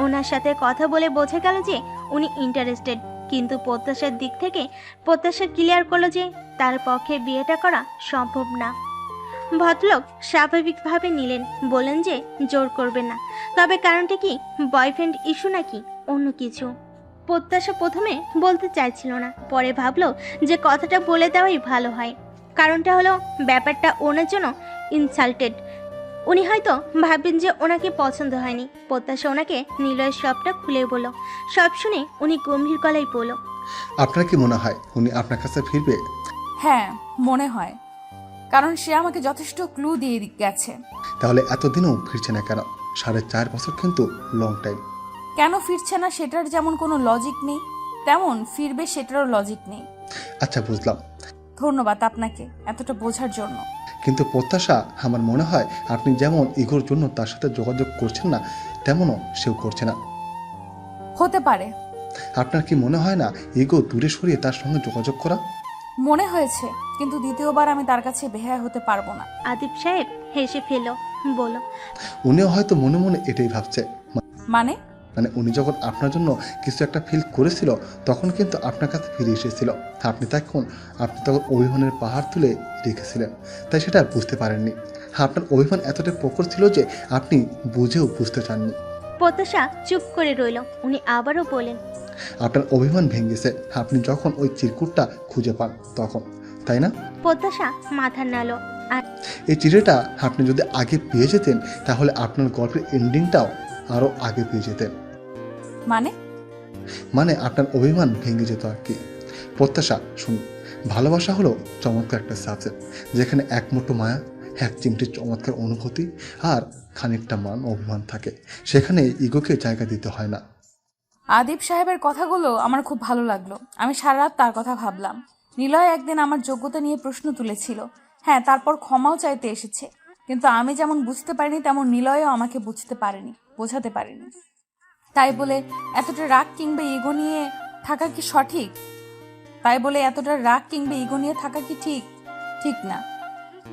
ওনার সাথে কথা বলে বোঝা গেল যে উনি ইন্টারেস্টেড, কিন্তু প্রত্যাশার দিক থেকে প্রত্যাশা ক্লিয়ার করলো যে তার পক্ষে বিয়েটা করা সম্ভব না। ভদ্রলোক স্বাভাবিকভাবে নিলেন, বলেন যে জোর করবেন না। তবে কারণটা কি, বয়ফ্রেন্ড ইস্যু নাকি অন্য কিছু? প্রত্যাশা প্রথমে বলতে চাইছিল না, পরে ভাবলো যে কথাটা বলে দেওয়াই ভালো হয়। কারণটা হলো, ব্যাপারটা ওনার জন্য ইনসাল্টেড। উনি হয়তো ভাববেন যে ওনাকে পছন্দ হয়নি। প্রত্যাশা ওনাকে নিলয়ের সবটা খুলে বলল। সব শুনে উনি গম্ভীর গলায় বলল, আপনার কি মনে হয় উনি আপনার কাছে ফিরবে? হ্যাঁ, মনে হয়, কারণ সে আমাকে যথেষ্ট ক্লু দিয়ে গেছে। তাহলে এতদিনও ফিরছে না কেন? 4.5 বছর কিন্তু লং টাইম। কেন ফিরছে না সেটার যেমন কোনো লজিক নেই, তেমন ফিরবে সেটারও লজিক নেই। আচ্ছা, বুঝলাম। ধন্যবাদ আপনাকে এতটা বোঝার জন্য। কিন্তু প্রত্যাশা, আমার মনে হয় আপনি যেমন ইগোর জন্য তার সাথে যোগাযোগ করছেন না, তেমনও সেও করছে না। হতে পারে। আপনার কি মনে হয় না ইগো দূরে সরিয়ে তার সঙ্গে যোগাযোগ করা? মনে হয়েছে, কিন্তু দ্বিতীয়বার আমি তার কাছে বেহায়া হতে পারবো না। আদিব সাহেব হেসে ফেল, বলল, উনিও হয়তো মনে মনে এটাই ভাবছে। মানে? মানে উনি যখন আপনার জন্য কিছু একটা ফিল করেছিল তখন কিন্তু আপনার কাছে ফিরে এসেছিল। আপনি তখন অভিমানের পাহাড় তুলে রেখেছিলেন, তাই সেটা বুঝতে পারেননি। আপনার অভিমান এতটাই প্রখর ছিল যে আপনি বুঝেও বুঝতে চাননি। প্রত্যাশা চুপ করে রইল। উনি আবারও বলেন, আপনার অভিমান ভেঙেছে আপনি যখন ওই চিরকুটটা খুঁজে পান তখন, তাই না? প্রত্যাশা মাথা নাড়ল। আর এই চিঠিটা আপনি যদি আগে পেয়ে যেতেন তাহলে আপনার গল্পের এন্ডিংটাও আরও আগে পেয়ে যেতেন। মানে আপনার অভিমান ভেঙে যেত আর কি। প্রত্যাশা, শুনুন, ভালোবাসা হলো চমৎকার একটা সাবজেক্ট, যেখানে এক মুঠো মায়া, এক চিমটি চমৎকার অনুভূতি আর খানিকটা মান অভিমান থাকে। সেখানে ইগোকে জায়গা দিতে হয় না। আদিব সাহেবের কথাগুলো আমার খুব ভালো লাগলো। আমি সারা রাত তার কথা ভাবলাম। নিলয় একদিন আমার যোগ্যতা নিয়ে প্রশ্ন তুলেছিল। হ্যাঁ, তারপর ক্ষমাও চাইতে এসেছে, কিন্তু আমি যেমন বুঝতে পারিনি তেমন নিলয়ও আমাকে বোঝাতে পারেনি। তাই বলে এতটা রাগ কিংবা ইগো নিয়ে থাকা কি সঠিক? ঠিক না।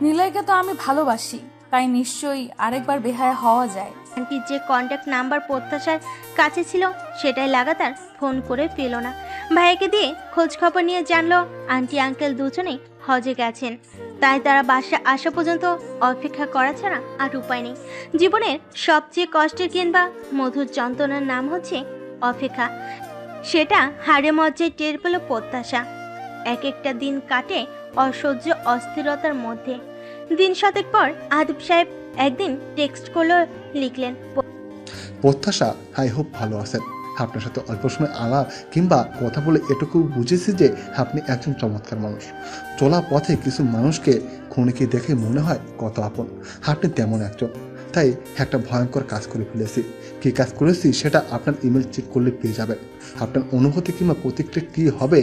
নিলয়কে তো আমি ভালোবাসি, তাই নিশ্চয়ই আরেকবার বেহায়া হওয়া যায়। আন্টির যে কন্ট্যাক্ট নাম্বার প্রত্যাশার কাছে ছিল সেটাই লাগাতার ফোন করে পেল না। ভাইকে দিয়ে খোঁজ খবর নিয়ে জানলো আন্টি আঙ্কেল দুজনেই হজে গেছেন, তাই তারা বাসা আসা পর্যন্ত অপেক্ষা করা ছাড়া আর উপায় নেই। জীবনের সবচেয়ে কষ্টের কিংবা মধুর যন্ত্রণার নাম হচ্ছে অপেক্ষা। সেটা হাড়ে মজ্জায় টের পেল প্রত্যাশা। এক একটা দিন কাটে অসহ্য অস্থিরতার মধ্যে। দিন শতেক পর আদিব সাহেব একদিন টেক্সট করলো, লিখলেন, প্রত্যাশা, আই হোপ ভালো আছেন। আপনার সাথে অল্প সময় আলাপ কিংবা কথা বলে এটুকু বুঝেছি যে আপনি একজন চমৎকার মানুষ। চলা পথে কিছু মানুষকে খুনিকে দেখে মনে হয় কত আপন, আপনি তেমন একজন। তাই একটা ভয়ঙ্কর কাজ করে ফেলেছি। কী কাজ করেছি সেটা আপনার ইমেল চেক করলে পেয়ে যাবেন। আপনার অনুভূতি কিংবা প্রতিক্রিয়া কী হবে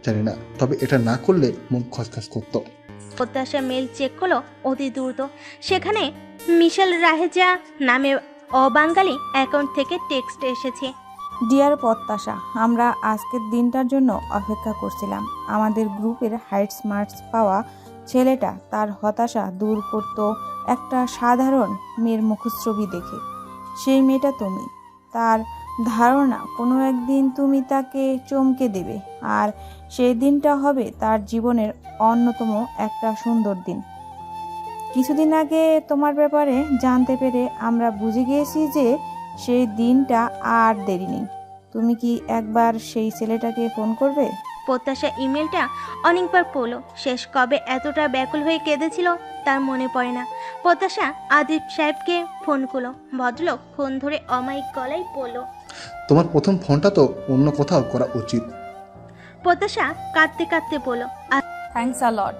জানি না, তবে এটা না করলে মন খসখস করতো। প্রত্যাশা মেল চেক করলো অতি দ্রুত। সেখানে মিশেল রাহেজা নামে অবাঙালি অ্যাকাউন্ট থেকে টেক্সট এসেছে, ডিয়ার প্রত্যাশা, আমরা আজকের দিনটার জন্য অপেক্ষা করছিলাম। আমাদের গ্রুপের হাইটস মার্কস পাওয়া ছেলেটা তার হতাশা দূর করত একটা সাধারণ মেয়ের মুখশ্রবী দেখে। সেই মেয়েটা তুমি। তার ধারণা কোনো একদিন তুমি তাকে চমকে দেবে, আর সেই দিনটা হবে তার জীবনের অন্যতম একটা সুন্দর দিন। কিছুদিন আগে তোমার ব্যাপারে জানতে পেরে আমরা বুঝে গিয়েছি যে সেই দিনটা আর দেরি নেই। তুমি কি একবার সেই ছেলেটাকে ফোন করবে? প্রত্যাশা ইমেলটা অনেকবার পড়লো। শেষ কবে এতটা ব্যাকুল হয়ে কেঁদেছিল তার মনে পড়ে না। প্রত্যাশা আদিব সাহেবকে ফোন করলো। ভদ্রলোক ফোন ধরে অমায়িক গলায় বলল, তোমার প্রথম ফোনটা তো অন্য কোথাও করা উচিত। প্রত্যাশা কাঁদতে কাঁদতে বলল, থ্যাঙ্কস আ লট।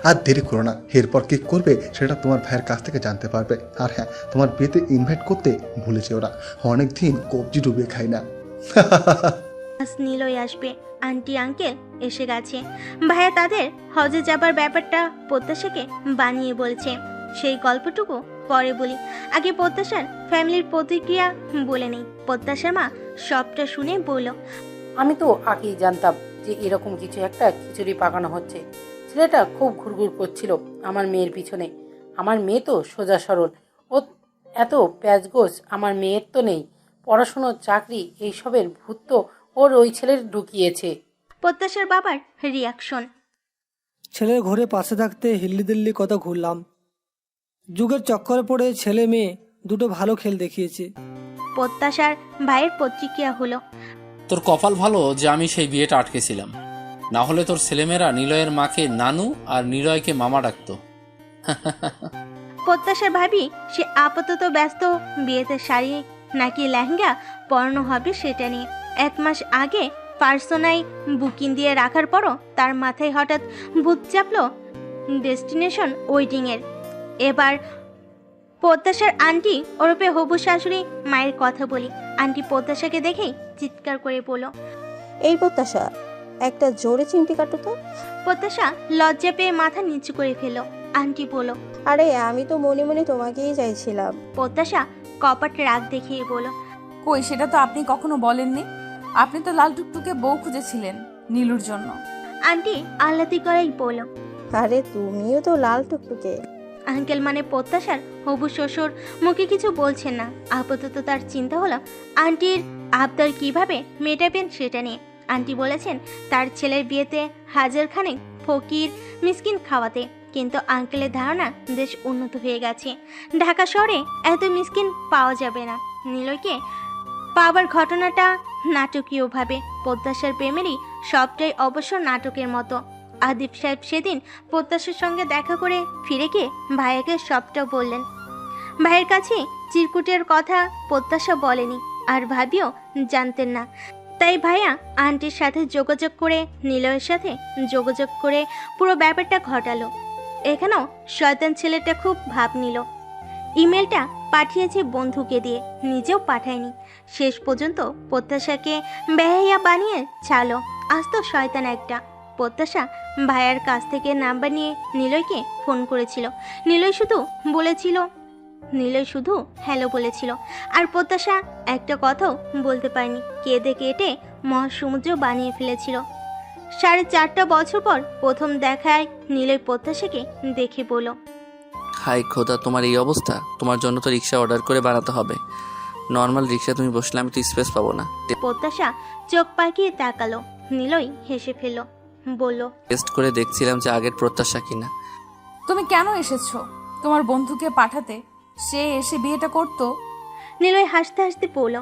আর দেরি করো না, এরপর কি করবে সেটা তোমার ভাইয়ের কাছ থেকে জানতে পারবে। আর হ্যাঁ, তোমার বিয়েতে ইনভাইট করতে ভুলেছে ওরা। অনেকদিন কবজি ডুবে খাই না। আজ নীলই আসবে, আন্টি আঙ্কেল এসে গেছে। ভাইয়া তাদের হজে যাবার ব্যাপারটা প্রত্যাশাকে বানিয়ে বলছে। সেই গল্পটুকু পরে বলি, আগে প্রত্যাশার ফ্যামিলির প্রতিক্রিয়া বলে নেই। প্রত্যাশার মা সবটা শুনে বলল, আমি তো আগেই জানতাম যে এরকম কিছু একটা খিচুড়ি পাকানো হচ্ছে। ছেলেটা খুব ঘুরঘুর করছিল আমার মেয়ের পিছনে। আমার মেয়ে তো সোজা সরল, ও এত প্যাচগোছ আমার মেয়ের তো নেই। পড়াশুনো, চাকরি, এইসবের ভূত তো ওর ওই ছেলের ঢুকিয়েছে। প্রত্যাশার বাবার রিয়াকশন, ছেলের ঘরে পাশে থাকতে হিল্লি দিল্লি কত ঘুরলাম। যুগের চক্করে পড়ে ছেলে মেয়ে দুটো ভালো খেল দেখিয়েছে। প্রত্যাশার ভাইয়ের প্রতিক্রিয়া হলো, তোর কপাল ভালো যে আমি সেই বিয়েটা আটকেছিলাম, না হলে তোর ছেলেমেয়েরা নিলয়ের মাকে নানু আর নিলয়কে মামা ডাকতো। প্রত্যাশার ভাবি সে আপাতত ব্যস্ত বিয়েতে শাড়ি নাকি লেহেঙ্গা পরানো হবে সেটা নিয়ে। 1 মাস আগে পার্সোনাই বুকিং দিয়ে রাখার পরও তার মাথায় হঠাৎ ভূত চাপলো ডেস্টিনেশন ওয়েডিং এর। এবার প্রত্যাশার আন্টি ওরপে হবু শাশুড়ি মায়ের কথা বলি। আন্টি প্রত্যাশাকে দেখেই চিৎকার করে বলল, এই প্রত্যাশা, একটা জোরে চিমটি কাটো তো। প্রত্যাশা লজ্জা পেয়ে মাথা নিচু করে ফেলল। আন্টি বলল। আরে আমি তো মনে মনে তোমাকেই চাইছিলাম। প্রত্যাশা কপাট রাগ দেখিয়ে বলল। কই, সেটা তো আপনি কখনো বলেননি। আপনি তো লাল টুকটুকে বউ খুঁজেছিলেন নীলুর জন্য। আন্টি আহ্লাদি করেই বলল। আরে তুমিও তো লাল টুকটুকে। আঙ্কেল মানে প্রত্যাশার হবু শ্বশুর মুখে কিছু বলছেন না। আপাতত তার চিন্তা হলো আন্টির আবদার কিভাবে মেটাবেন সেটা নিয়ে। আন্টি বলেছেন তার ছেলের বিয়েতে হাজার খানেক ফকির মিসকিন খাওয়াতে, কিন্তু আঙ্কেলের ধারণা দেশ উন্নত হয়ে গেছে, ঢাকা শহরে এত মিসকিন পাওয়া যাবে না। নিলয়কে পাওয়ার ঘটনাটা নাটকীয়ভাবে, প্রত্যাশার প্রেমেরই সবটাই অবশ্য নাটকের মতো। আদিব সাহেব সেদিন প্রত্যাশার সঙ্গে দেখা করে ফিরে গিয়ে ভাইয়াকে সবটা বললেন। ভাইয়ের কাছে চিরকুটের কথা প্রত্যাশা বলেনি, আর ভাবিও জানতেন না। তাই ভাইয়া আন্টির সাথে যোগাযোগ করে নিলয়ের সাথে যোগাযোগ করে পুরো ব্যাপারটা ঘটালো। এখানেও শয়তান ছেলেটা খুব ভাব নিল। ইমেলটা পাঠিয়েছে বন্ধুকে দিয়ে, নিজেও পাঠায়নি। শেষ পর্যন্ত প্রত্যাশাকে বেহাইয়া বানিয়ে ছাড়লো। আজ তো শয়তান একটা। প্রত্যাশা ভাইয়ার কাছ থেকে নাম্বার নিয়ে নিলয়কে ফোন করেছিল। নিলয় শুধু হ্যালো বলেছিল, আর প্রত্যাশা একটা কথাও বলতে পারেনি। কেঁদে কেটে মহাসমুদ্র বানিয়ে ফেলেছিল। 4.5 বছর পর প্রথম দেখায় নিলয় প্রত্যাশাকে দেখে বলল। হাই খোদা, তোমার এই অবস্থা। তোমার জন্য তো রিক্সা অর্ডার করে বানাতে হবে। নর্মাল রিক্সা তুমি বসলে আমি তো স্পেস পাবো না। প্রত্যাশা চোখ পাকিয়ে তাকালো। নিলয় হেসে ফেলল, বলল। টেস্ট করে দেখছিলাম যে আগের প্রত্যাশা কিনা। তুমি কেন এসেছো? তোমার বন্ধুকে পাঠাতে, সে এসে বিয়েটা করতো। নিলয় হাসতে হাসতে বলল।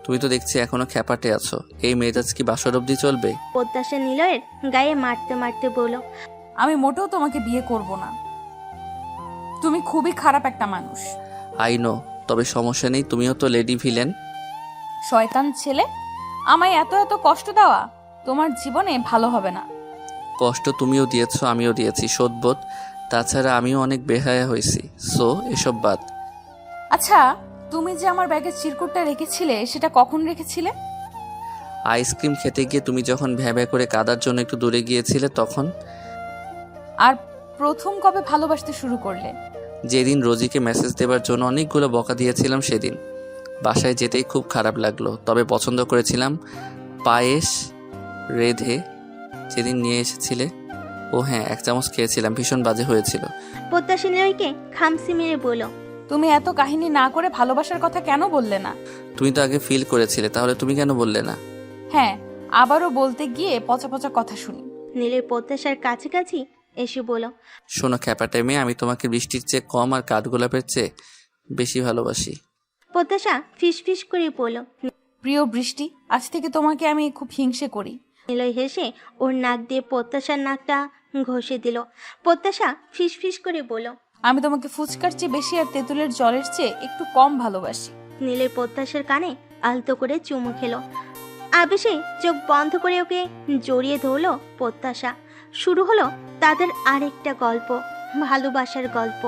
তুমি তো দেখছি এখনো খ্যাপাটে আছো। এই মেজাজ কি বাসর অবধি চলবে? প্রত্যাশা নিলয়ের গায়ে মারতে মারতে বলল। আমি মোটেও তোমাকে বিয়ে করব না। তুমি খুবই খারাপ একটা মানুষ। আই নো, তবে সমস্যা নেই, তুমিও তো লেডি ভিলেন। শয়তান ছেলে, আমায় এত এত কষ্ট দেওয়া তোমার জীবনে ভালো হবে না। কষ্ট তুমিও দিয়েছো, আমিও দিয়েছি, শোধবোধ। তাছাড়া আমিও অনেক বেহায়া হয়েছি। সো এসব বাদ। আচ্ছা, তুমি যে আমার ব্যাগের চিরকুটটা রেখেছিলে, সেটা কখন রেখেছিলে? আইসক্রিম খেতে গিয়ে তুমি যখন ভ্যাঁ করে কাদার জন্য একটু দূরে গিয়েছিলে তখন। আর প্রথম কবে ভালোবাসতে শুরু করলে? যেদিন রোজিকে মেসেজ দেবার জন্য অনেকগুলো বকা দিয়েছিলাম সেদিন। বাসায় যেতেই খুব খারাপ লাগলো, তবে পছন্দ করেছিলাম পায়েস রেধে যেদিন নিয়ে এসেছিলে। ও হ্যাঁ, 1 চামচ খেয়েছিলাম, ভীষণ বাজে হয়েছিল। প্রত্যাশা নিলয়কে খামসি মেরে বলল। তুমি এত কাহিনী না করে ভালোবাসার কথা কেন বললে না? তুমি তো আগে ফিল করেছিলে, তাহলে তুমি কেন বললে না? হ্যাঁ, আবারও বলতে গিয়ে পচা পচা কথা শুনি। নিলয় প্রত্যাশার কাছাকাছি এসে বলল। শোনো খ্যাপাটে মেয়ে, আমি তোমাকে বৃষ্টির চেয়ে কম আর কাঠগোলাপের চেয়ে বেশি ভালোবাসি। প্রত্যাশা ফিস ফিস করে বলল। প্রিয় বৃষ্টি, আজ থেকে তোমাকে আমি খুব হিংসে করি। নিলয় হেসে ওর নাক দিয়ে প্রত্যাশার নাকটা ঘষে দিল। প্রত্যাশা ফিস ফিস করে বলল। আমি তোমাকে ফুচকার চেয়ে বেশি আর তেঁতুলের জলের চেয়ে একটু কম ভালোবাসি। নিলয় প্রত্যাশার কানে আলতো করে চুমু খেলো। আবেশে চোখ বন্ধ করে ওকে জড়িয়ে ধরলো প্রত্যাশা। শুরু হলো তাদের আরেকটা গল্প, ভালোবাসার গল্প।